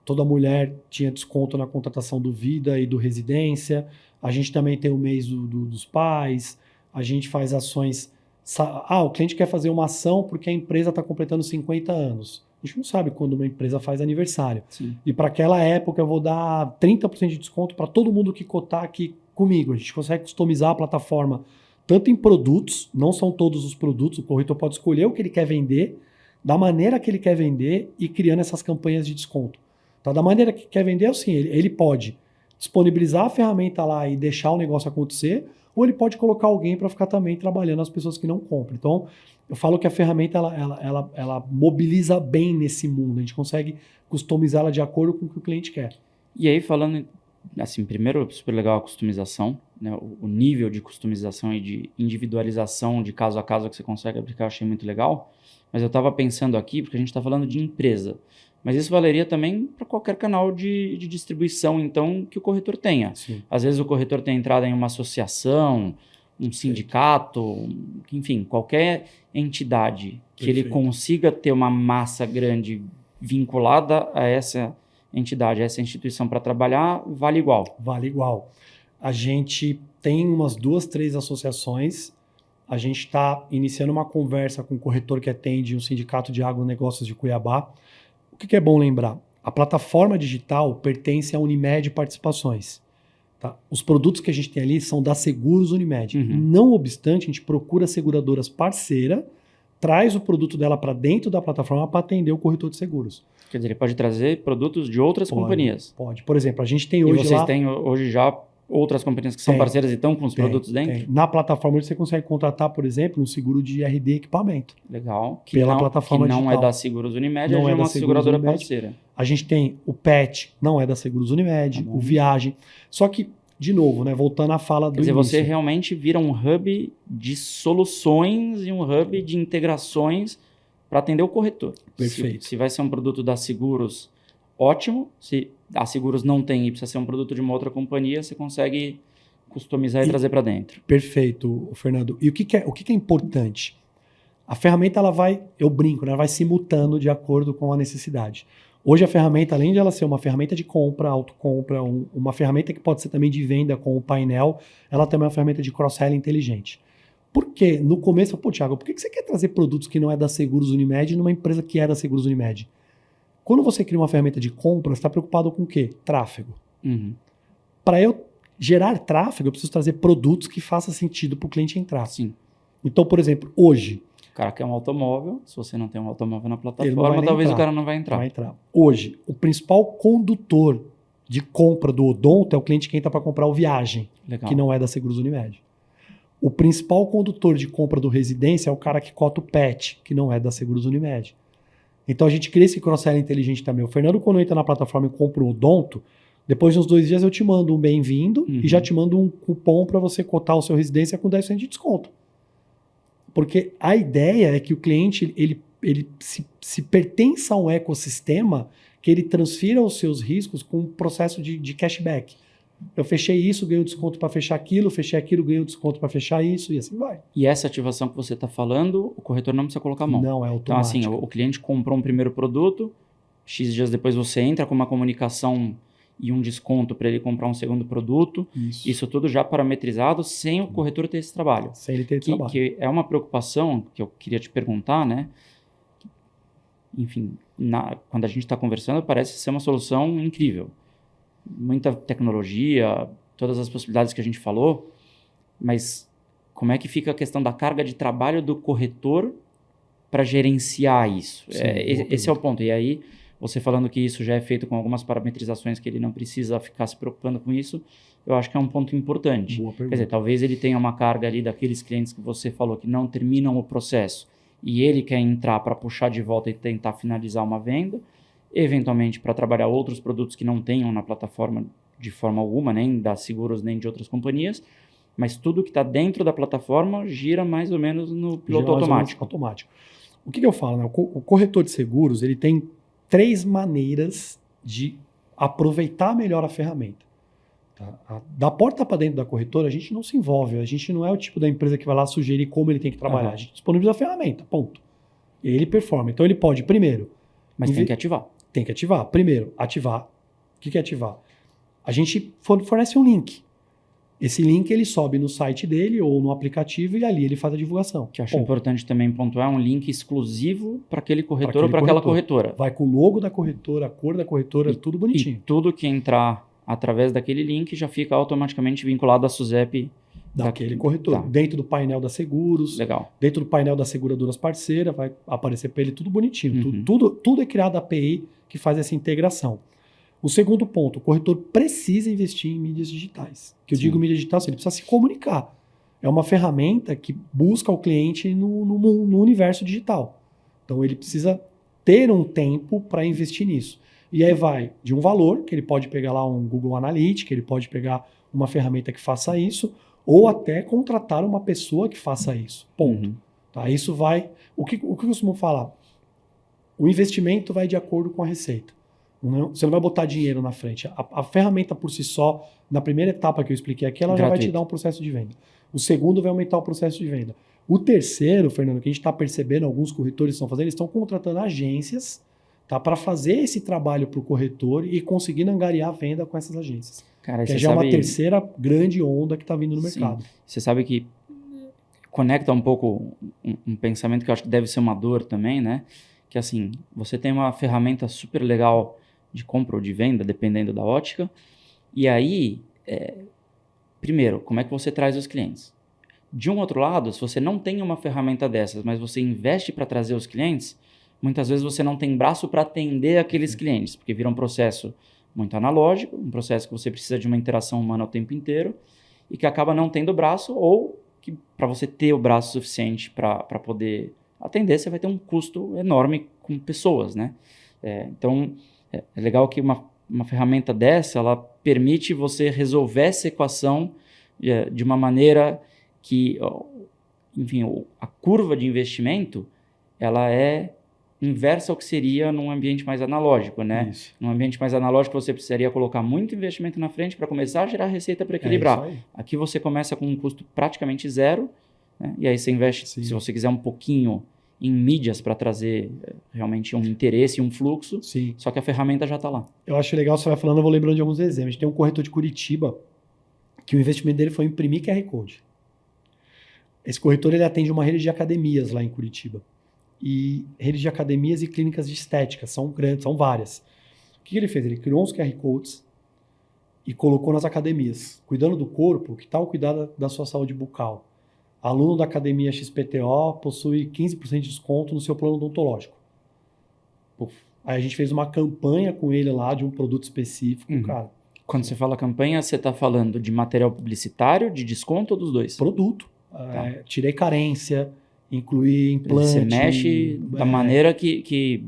toda mulher tinha desconto na contratação do Vida e do Residência, a gente também tem o mês dos pais, a gente faz ações... o cliente quer fazer uma ação porque a empresa está completando 50 anos. A gente não sabe quando uma empresa faz aniversário. Sim. E para aquela época eu vou dar 30% de desconto para todo mundo que cotar aqui comigo. A gente consegue customizar a plataforma tanto em produtos, não são todos os produtos, o corretor pode escolher o que ele quer vender, da maneira que ele quer vender e criando essas campanhas de desconto. Tá? Da maneira que quer vender, assim, ele pode disponibilizar a ferramenta lá e deixar o negócio acontecer, ou ele pode colocar alguém para ficar também trabalhando as pessoas que não compram. Então, eu falo que a ferramenta ela mobiliza bem nesse mundo, a gente consegue customizá-la de acordo com o que o cliente quer. E aí, falando, assim, primeiro, super legal a customização, né, o nível de customização e de individualização de caso a caso que você consegue aplicar, eu achei muito legal. Mas eu estava pensando aqui, porque a gente está falando de empresa, mas isso valeria também para qualquer canal de distribuição, então, que o corretor tenha. Sim. Às vezes o corretor tem entrada em uma associação, um sindicato, enfim, qualquer entidade que ele consiga ter uma massa grande vinculada a essa entidade, a essa instituição para trabalhar, vale igual. Vale igual. A gente tem umas 2, 3 associações. A gente está iniciando uma conversa com o corretor que atende um sindicato de agronegócios de Cuiabá. O que é bom lembrar? A plataforma digital pertence à Unimed Participações. Tá? Os produtos que a gente tem ali são da Seguros Unimed. Não obstante, a gente procura seguradoras parceira, traz o produto dela para dentro da plataforma para atender o corretor de seguros. Quer dizer, ele pode trazer produtos de outras companhias. Pode. Por exemplo, a gente tem hoje E vocês têm hoje já outras companhias que são parceiras e estão com os produtos dentro? Tem. Na plataforma você consegue contratar, por exemplo, um seguro de RD equipamento. Legal. Pela plataforma que não digital. é da Seguros Unimed, não é da uma Seguros seguradora Unimed. parceira. A gente tem o PET, não é da Seguros Unimed, o Viagem. Só que, de novo, né, voltando à fala do Quer dizer, início. você realmente vira um hub de soluções e um hub de integrações para atender o corretor. Perfeito. Se vai ser um produto da Seguros, ótimo. Se a Seguros não tem e precisa ser um produto de uma outra companhia, você consegue customizar e trazer para dentro. Perfeito, Fernando. E o que é importante? A ferramenta, eu brinco, né, ela vai se mutando de acordo com a necessidade. Hoje a ferramenta, além de ela ser uma ferramenta de compra, autocompra, uma ferramenta que pode ser também de venda com o painel, ela também é uma ferramenta de cross-selling inteligente. Por quê? No começo, Thiago, por que você quer trazer produtos que não é da Seguros Unimed numa empresa que é da Seguros Unimed? Quando você cria uma ferramenta de compra, você está preocupado com o quê? Tráfego. Para eu gerar tráfego, eu preciso trazer produtos que façam sentido para o cliente entrar. Sim. Então, por exemplo, hoje... O cara quer um automóvel, se você não tem um automóvel na plataforma, talvez o cara não vai entrar. Vai entrar. Hoje, o principal condutor de compra do odonto é o cliente que entra para comprar o Viagem, Legal. que não é da Seguros Unimed. O principal condutor de compra do residência é o cara que cota o PET, que não é da Seguros Unimed. Então a gente cria esse cross-selling inteligente também. O Fernando, quando entra na plataforma e compra um odonto, depois de uns 2 dias eu te mando um bem-vindo e já te mando um cupom para você cotar o seu residência com 10% de desconto. Porque a ideia é que o cliente ele se pertença a um ecossistema que ele transfira os seus riscos com um processo de cashback. Eu fechei isso, ganhei o desconto para fechar aquilo, fechei aquilo, ganhei o desconto para fechar isso, e assim vai. E essa ativação que você está falando, o corretor não precisa colocar a mão. Não, é automático. Então, assim, o cliente comprou um primeiro produto, X dias depois você entra com uma comunicação e um desconto para ele comprar um segundo produto. Isso tudo já parametrizado, sem o corretor ter esse trabalho. Sem ele ter esse trabalho. Que é uma preocupação que eu queria te perguntar, né? Enfim, quando a gente está conversando, parece ser uma solução incrível. Muita tecnologia, todas as possibilidades que a gente falou, mas como é que fica a questão da carga de trabalho do corretor para gerenciar isso? Sim, esse é o ponto. E aí, você falando que isso já é feito com algumas parametrizações que ele não precisa ficar se preocupando com isso, eu acho que é um ponto importante. Boa pergunta. Quer dizer, talvez ele tenha uma carga ali daqueles clientes que você falou que não terminam o processo e ele quer entrar para puxar de volta e tentar finalizar uma venda, eventualmente para trabalhar outros produtos que não tenham na plataforma de forma alguma, nem da Seguros, nem de outras companhias, mas tudo que está dentro da plataforma gira mais ou menos no piloto automático. O que eu falo? Né? O corretor de seguros ele tem 3 maneiras de aproveitar melhor a ferramenta. Tá? Da porta para dentro da corretora, a gente não se envolve, a gente não é o tipo da empresa que vai lá sugerir como ele tem que trabalhar. A gente disponibiliza a ferramenta, ponto. E ele performa. Então ele pode, primeiro... Mas tem que ativar. Tem que ativar. Primeiro, ativar. O que é ativar? A gente fornece um link. Esse link ele sobe no site dele ou no aplicativo e ali ele faz a divulgação. Que eu acho importante também pontuar, um link exclusivo para aquele corretor ou para aquela corretora. Vai com o logo da corretora, a cor da corretora, tudo bonitinho. E tudo que entrar através daquele link já fica automaticamente vinculado à SUSEP daquele corretor. Tá. Dentro do painel da Seguros. Legal. Dentro do painel das seguradoras parceiras, vai aparecer para ele tudo bonitinho. Tudo é criado a API que faz essa integração. O segundo ponto, o corretor precisa investir em mídias digitais. Que eu digo mídia digital, ele precisa se comunicar. É uma ferramenta que busca o cliente no universo digital. Então ele precisa ter um tempo para investir nisso. E aí vai de um valor, que ele pode pegar lá um Google Analytics, ele pode pegar uma ferramenta que faça isso, ou até contratar uma pessoa que faça isso. Ponto. Tá? Isso vai... O que eu costumo falar? O investimento vai de acordo com a receita. Você não vai botar dinheiro na frente. A ferramenta por si só, na primeira etapa que eu expliquei aqui, ela já vai te dar um processo de venda. O segundo vai aumentar o processo de venda. O terceiro, Fernando, que a gente está percebendo, alguns corretores estão fazendo, eles estão contratando agências, tá, para fazer esse trabalho para o corretor e conseguindo angariar a venda com essas agências. Cara, que já é uma terceira grande onda que está vindo no mercado. Você sabe que conecta um pouco um pensamento que eu acho que deve ser uma dor também, né? Que assim, você tem uma ferramenta super legal de compra ou de venda, dependendo da ótica, e aí, primeiro, como é que você traz os clientes? De um outro lado, se você não tem uma ferramenta dessas, mas você investe para trazer os clientes, muitas vezes você não tem braço para atender aqueles clientes, porque vira um processo muito analógico, um processo que você precisa de uma interação humana o tempo inteiro e que acaba não tendo braço, ou que para você ter o braço suficiente para poder atender, você vai ter um custo enorme com pessoas, né? Então, é legal que uma ferramenta dessa, ela permite você resolver essa equação de uma maneira que, enfim, a curva de investimento, ela é inversa ao que seria num ambiente mais analógico, né? Isso. Num ambiente mais analógico, você precisaria colocar muito investimento na frente para começar a gerar receita para equilibrar. Aqui você começa com um custo praticamente zero, né? E aí você investe, se você quiser, um pouquinho em mídias para trazer realmente um interesse e um fluxo, só que a ferramenta já está lá. Eu acho legal, você vai falando, eu vou lembrando de alguns exemplos. A gente tem um corretor de Curitiba que o investimento dele foi imprimir QR Code. Esse corretor ele atende uma rede de academias lá em Curitiba. E redes de academias e clínicas de estética, são grandes, são várias. O que ele fez? Ele criou uns QR Codes e colocou nas academias. Cuidando do corpo, que tal cuidar da sua saúde bucal? Aluno da academia XPTO possui 15% de desconto no seu plano odontológico. Aí a gente fez uma campanha com ele lá de um produto específico, cara. Quando você fala campanha, você está falando de material publicitário, de desconto ou dos dois? Produto. Tirei carência, incluí implante. Você mexe da maneira que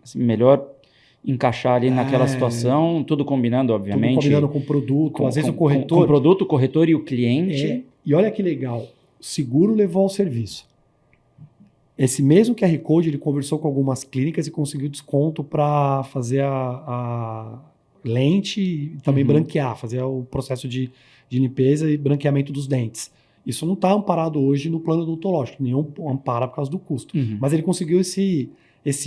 assim, melhor encaixar ali naquela situação, tudo combinando, obviamente. Tudo combinando com o produto. Às vezes o corretor... Com o produto, o corretor e o cliente. E olha que legal. O seguro levou ao serviço. Esse mesmo QR Code, ele conversou com algumas clínicas e conseguiu desconto para fazer a lente e também branquear, fazer o processo de limpeza e branqueamento dos dentes. Isso não está amparado hoje no plano odontológico, nenhum ampara por causa do custo. Mas ele conseguiu esse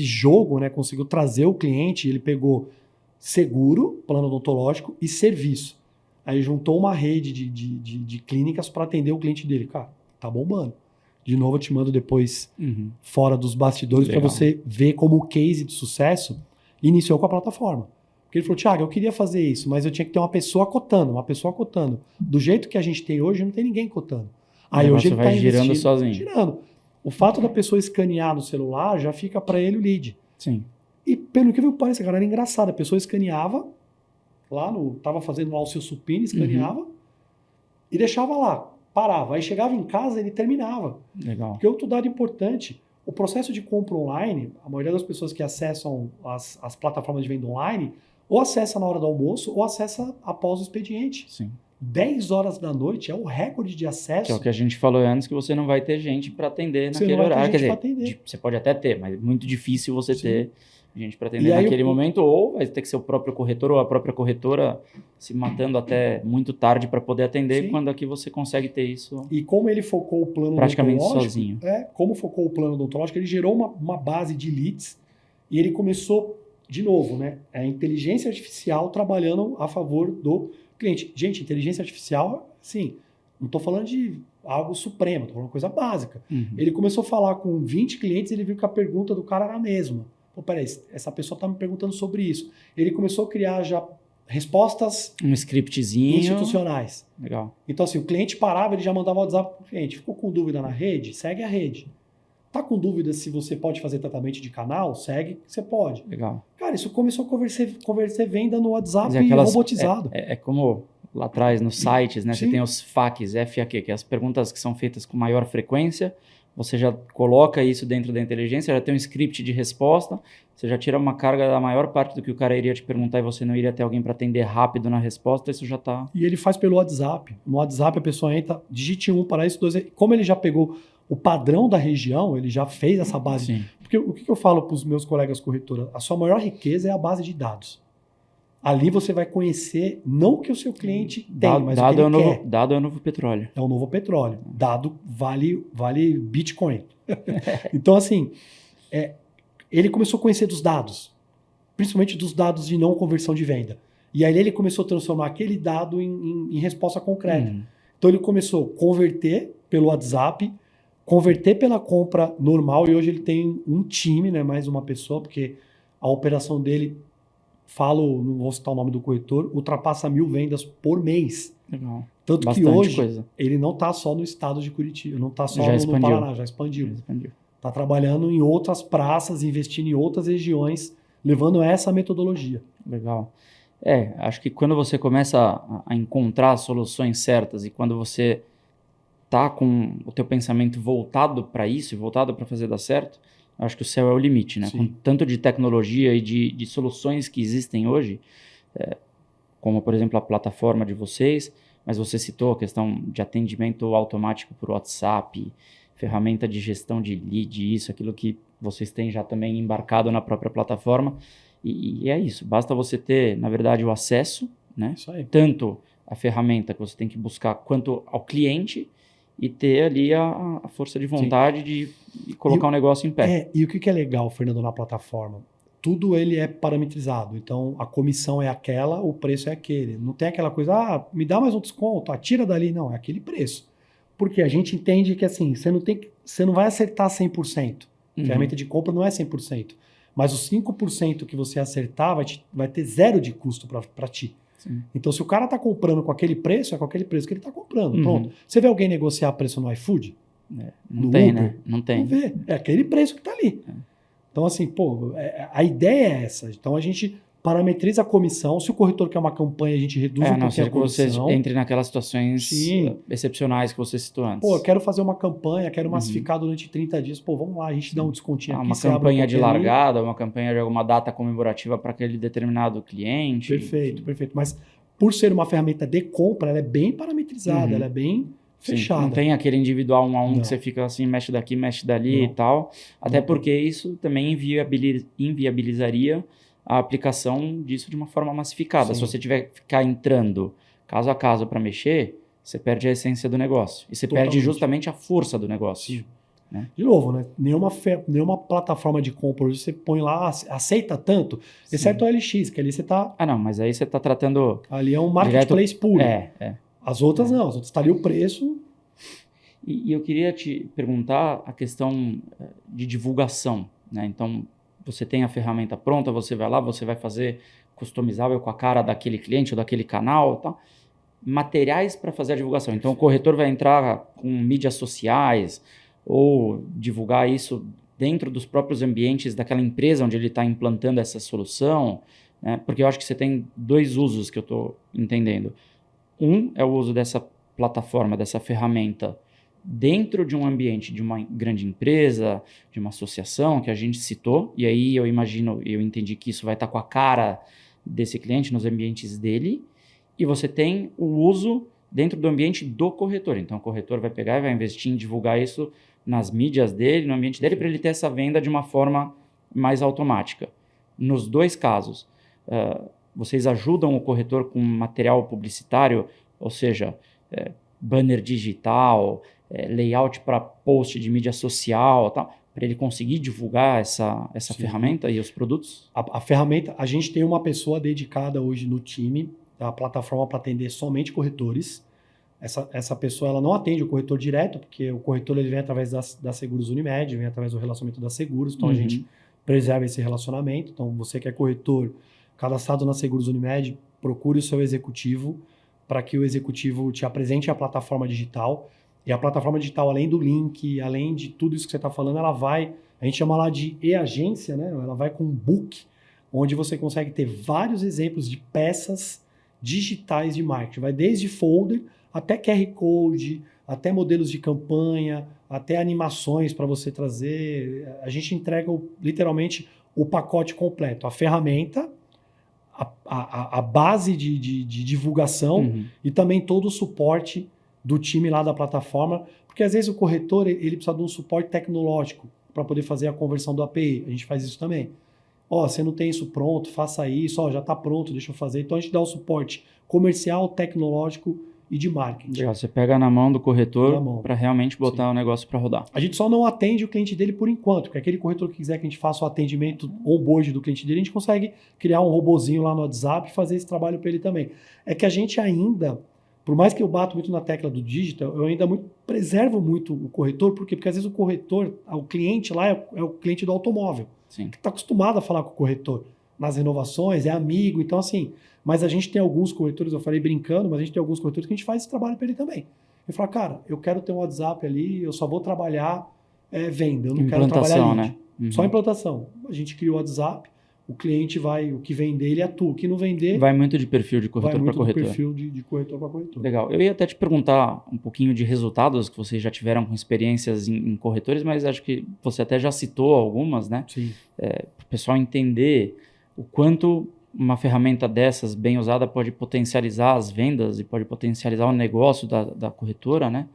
jogo, né? Conseguiu trazer o cliente, ele pegou seguro, plano odontológico e serviço. Aí juntou uma rede de clínicas para atender o cliente dele. Cara, tá bombando. De novo, eu te mando depois fora dos bastidores para você ver como o case de sucesso iniciou com a plataforma. Porque ele falou, Thiago, eu queria fazer isso, mas eu tinha que ter uma pessoa cotando. Do jeito que a gente tem hoje, não tem ninguém cotando. Aí hoje ele vai girando sozinho. Girando. O fato da pessoa escanear no celular já fica para ele o lead. Sim. E pelo que parece, cara, era engraçado. A pessoa escaneava, tava fazendo lá o seu supino, escaneava e deixava lá. Parava. Aí chegava em casa, ele terminava. Legal. Porque outro dado importante, o processo de compra online, a maioria das pessoas que acessam as plataformas de venda online, ou acessa na hora do almoço, ou acessa após o expediente. Sim. 10 horas da noite é o recorde de acesso. Que é o que a gente falou antes, que você não vai ter gente para atender naquele horário. Quer dizer, você pode até ter, mas é muito difícil você ter gente para atender naquele momento, ou vai ter que ser o próprio corretor ou a própria corretora se matando até muito tarde para poder atender, quando aqui você consegue ter isso. E como ele focou o plano praticamente odontológico, sozinho. Como focou o plano odontológico, ele gerou uma base de leads e ele começou, de novo, né, a inteligência artificial trabalhando a favor do cliente. Gente, inteligência artificial, sim, não estou falando de algo supremo, estou falando de coisa básica. Ele começou a falar com 20 clientes, ele viu que a pergunta do cara era a mesma. Pô, peraí, essa pessoa está me perguntando sobre isso. Ele começou a criar já respostas um scriptzinho institucionais. Legal. Então, assim, o cliente parava, ele já mandava o WhatsApp para o cliente. Ficou com dúvida na rede? Segue a rede. Tá com dúvida se você pode fazer tratamento de canal? Segue, você pode. Legal. Cara, isso começou a converter venda no WhatsApp robotizado. É como lá atrás nos sites, né? Você tem os FAQs, FAQ, que é as perguntas que são feitas com maior frequência, você já coloca isso dentro da inteligência, já tem um script de resposta, você já tira uma carga da maior parte do que o cara iria te perguntar e você não iria ter alguém para atender rápido na resposta, isso já está... E ele faz pelo WhatsApp. No WhatsApp a pessoa entra, digite 1 para isso, 2. Como ele já pegou o padrão da região, ele já fez essa base. Sim. Porque o que eu falo para os meus colegas corretores? A sua maior riqueza é a base de dados. Ali você vai conhecer não o que o seu cliente tem, mas o que ele quer. Dado é o novo petróleo. É o novo petróleo. Dado vale Bitcoin. Então, assim, ele começou a conhecer dos dados, principalmente dos dados de não conversão de venda. E aí ele começou a transformar aquele dado em resposta concreta. Então ele começou a converter pelo WhatsApp, converter pela compra normal, e hoje ele tem um time, né, mais uma pessoa, porque a operação dele, não vou citar o nome do corretor, ultrapassa 1.000 vendas por mês. Legal. Tanto Bastante que hoje coisa. ele não está só no estado de Curitiba, não está só Já no Paraná, já expandiu. Está trabalhando em outras praças, investindo em outras regiões, levando essa metodologia. Legal. Acho que quando você começa a encontrar as soluções certas e quando você tá com o teu pensamento voltado para isso e voltado para fazer dar certo, acho que o céu é o limite, né? Com tanto de tecnologia e de soluções que existem hoje, como, por exemplo, a plataforma de vocês, mas você citou a questão de atendimento automático por WhatsApp, ferramenta de gestão de lead, isso, aquilo que vocês têm já também embarcado na própria plataforma. E é isso, basta você ter, na verdade, o acesso, né? Isso aí. Tanto a ferramenta que você tem que buscar, quanto ao cliente, e ter ali a força de vontade de colocar o negócio em pé. E o que é legal, Fernando, na plataforma? Tudo ele é parametrizado. Então, a comissão é aquela, o preço é aquele. Não tem aquela coisa, me dá mais um desconto, tira dali. Não, é aquele preço. Porque a gente entende que assim, você não vai acertar 100%. Ferramenta de compra não é 100%. Mas os 5% que você acertar vai ter zero de custo para ti. Sim. Então, se o cara está comprando com aquele preço, é com aquele preço que ele está comprando. Pronto. Você vê alguém negociar preço no iFood? Não tem, Uber? né? Não tem. Não vê. É aquele preço que está ali. Então, assim, a ideia é essa. Então, a gente parametriza a comissão. Se o corretor quer uma campanha, a gente reduz um pouquinho a comissão. Você entre naquelas situações excepcionais que você citou antes. Eu quero fazer uma campanha, quero massificar durante 30 dias. Vamos lá, a gente dá um descontinho aqui. Uma campanha de largada, uma campanha de alguma data comemorativa para aquele determinado cliente. Perfeito. Mas por ser uma ferramenta de compra, ela é bem parametrizada, ela é bem fechada. Não tem aquele individual 1 a 1 que você fica assim, mexe daqui, mexe dali e tal. Até porque isso também inviabilizaria a aplicação disso de uma forma massificada. Se você tiver que ficar entrando caso a caso para mexer, você perde a essência do negócio. E você perde justamente a força do negócio. Né? De novo, né? Nenhuma plataforma de compra hoje você põe lá, aceita tanto, exceto o LX, que ali você está... não, mas aí você está tratando... Ali é um marketplace puro. As outras não, as outras está ali o preço... E eu queria te perguntar a questão de divulgação, né? Então, você tem a ferramenta pronta, você vai lá, você vai fazer customizável com a cara daquele cliente ou daquele canal, tal. Materiais para fazer a divulgação. Então, o corretor vai entrar com mídias sociais ou divulgar isso dentro dos próprios ambientes daquela empresa onde ele está implantando essa solução, né? Porque eu acho que você tem 2 usos que eu estou entendendo. Um é o uso dessa plataforma, dessa ferramenta, dentro de um ambiente de uma grande empresa, de uma associação que a gente citou, e aí eu entendi que isso vai estar com a cara desse cliente nos ambientes dele, e você tem o uso dentro do ambiente do corretor. Então o corretor vai pegar e vai investir em divulgar isso nas mídias dele, no ambiente dele, para ele ter essa venda de uma forma mais automática. Nos 2 casos, vocês ajudam o corretor com material publicitário, ou seja, banner digital, layout para post de mídia social, para ele conseguir divulgar essa ferramenta e os produtos? A ferramenta, a gente tem uma pessoa dedicada hoje no time da plataforma para atender somente corretores. Essa pessoa ela não atende o corretor direto, porque o corretor ele vem através da Seguros Unimed, vem através do relacionamento da Seguros, então a gente preserva esse relacionamento. Então você que é corretor cadastrado na Seguros Unimed, procure o seu executivo para que o executivo te apresente a plataforma digital. E a plataforma digital, além do link, além de tudo isso que você está falando, a gente chama lá de e-agência, né? Ela vai com um book, onde você consegue ter vários exemplos de peças digitais de marketing. Vai desde folder até QR Code, até modelos de campanha, até animações para você trazer. A gente entrega literalmente o pacote completo, a ferramenta, a base de divulgação e também todo o suporte do time lá da plataforma, porque às vezes o corretor ele precisa de um suporte tecnológico para poder fazer a conversão do API. A gente faz isso também. Você não tem isso pronto, faça isso, já está pronto, deixa eu fazer. Então a gente dá o suporte comercial, tecnológico e de marketing. Legal, você pega na mão do corretor para realmente botar o negócio para rodar. A gente só não atende o cliente dele por enquanto, porque aquele corretor que quiser que a gente faça o atendimento onboard do cliente dele, a gente consegue criar um robozinho lá no WhatsApp e fazer esse trabalho para ele também. É que a gente ainda, por mais que eu bato muito na tecla do digital, eu ainda preservo muito o corretor, por quê? Porque às vezes o corretor, o cliente lá é o cliente do automóvel, que está acostumado a falar com o corretor nas renovações, é amigo, então assim... Mas a gente tem alguns corretores, eu falei brincando, mas a gente tem alguns corretores que a gente faz esse trabalho para ele também. Ele fala, cara, eu quero ter um WhatsApp ali, eu só vou trabalhar venda, eu não quero trabalhar lead. Né? Só implantação. A gente cria o WhatsApp, o cliente vai, o que vender, ele atua. O que não vender... Vai muito de perfil de corretor para corretor. Vai muito do perfil de corretor para corretor. Legal. Eu ia até te perguntar um pouquinho de resultados que vocês já tiveram com experiências em corretores, mas acho que você até já citou algumas, né? Sim. Para o pessoal entender o quanto uma ferramenta dessas, bem usada, pode potencializar as vendas e pode potencializar o negócio da corretora, né?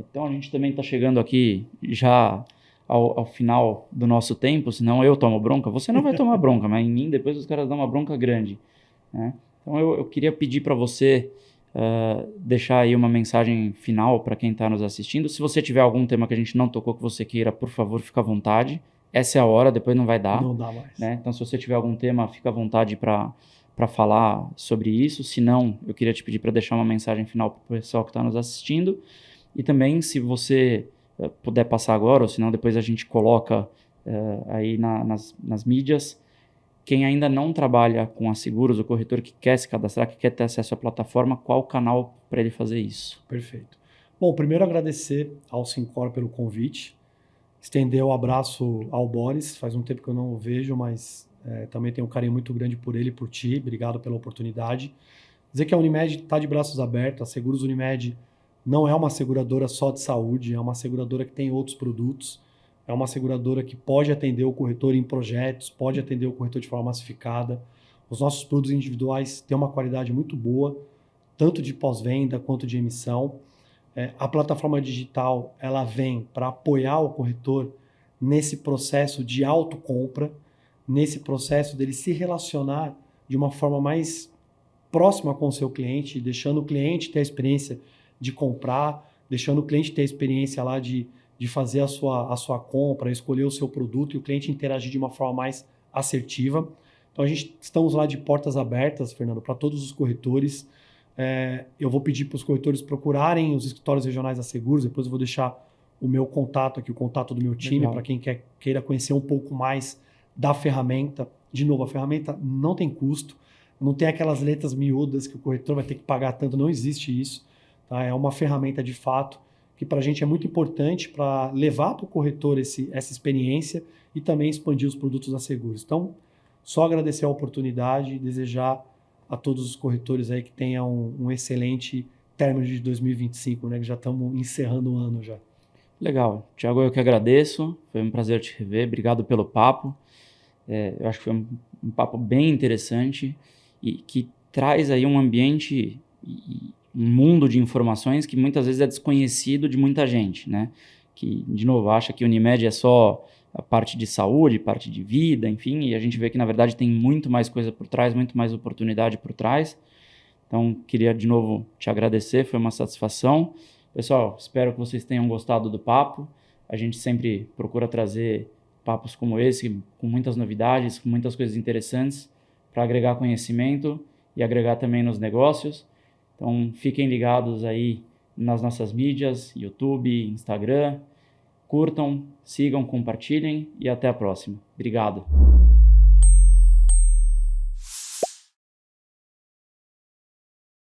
Então, a gente também está chegando aqui já ao final do nosso tempo, senão eu tomo bronca. Você não vai tomar bronca, mas em mim depois os caras dão uma bronca grande, né? Então, eu queria pedir para você deixar aí uma mensagem final para quem está nos assistindo. Se você tiver algum tema que a gente não tocou que você queira, por favor, fica à vontade. Essa é a hora, depois não vai dar. Não dá mais. Né? Então, se você tiver algum tema, fica à vontade para falar sobre isso. Se não, eu queria te pedir para deixar uma mensagem final para o pessoal que está nos assistindo. E também, se você puder passar agora, ou se não, depois a gente coloca aí nas mídias. Quem ainda não trabalha com a Seguros, o corretor que quer se cadastrar, que quer ter acesso à plataforma, qual o canal para ele fazer isso? Perfeito. Bom, primeiro agradecer ao Syncor pelo convite. Estender o abraço ao Boris, faz um tempo que eu não o vejo, mas também tenho um carinho muito grande por ele e por ti. Obrigado pela oportunidade. Dizer que a Unimed está de braços abertos. A Seguros Unimed não é uma seguradora só de saúde, é uma seguradora que tem outros produtos. É uma seguradora que pode atender o corretor em projetos, pode atender o corretor de forma massificada. Os nossos produtos individuais têm uma qualidade muito boa, tanto de pós-venda quanto de emissão. A plataforma digital ela vem para apoiar o corretor nesse processo de autocompra, nesse processo dele se relacionar de uma forma mais próxima com o seu cliente, deixando o cliente ter a experiência de comprar, deixando o cliente ter a experiência lá de fazer a sua compra, escolher o seu produto e o cliente interagir de uma forma mais assertiva. Então, estamos lá de portas abertas, Fernando, para todos os corretores. Eu vou pedir para os corretores procurarem os escritórios regionais da Seguros, depois eu vou deixar o meu contato aqui, o contato do meu time, para quem queira conhecer um pouco mais da ferramenta. De novo, a ferramenta não tem custo, não tem aquelas letras miúdas que o corretor vai ter que pagar tanto, não existe isso. Tá? É uma ferramenta de fato que para a gente é muito importante para levar para o corretor essa experiência e também expandir os produtos da Seguros. Então, só agradecer a oportunidade e desejar a todos os corretores aí que tenham um excelente término de 2025, né? Que já estamos encerrando o ano já. Legal. Thiago, eu que agradeço. Foi um prazer te rever. Obrigado pelo papo. Eu acho que foi um papo bem interessante e que traz aí um ambiente e um mundo de informações que muitas vezes é desconhecido de muita gente, né? Que, de novo, acha que o Unimed é só a parte de saúde, parte de vida, enfim, e a gente vê que, na verdade, tem muito mais coisa por trás, muito mais oportunidade por trás. Então, queria, de novo, te agradecer, foi uma satisfação. Pessoal, espero que vocês tenham gostado do papo. A gente sempre procura trazer papos como esse, com muitas novidades, com muitas coisas interessantes, para agregar conhecimento e agregar também nos negócios. Então, fiquem ligados aí nas nossas mídias, YouTube, Instagram. Curtam, sigam, compartilhem e até a próxima. Obrigado.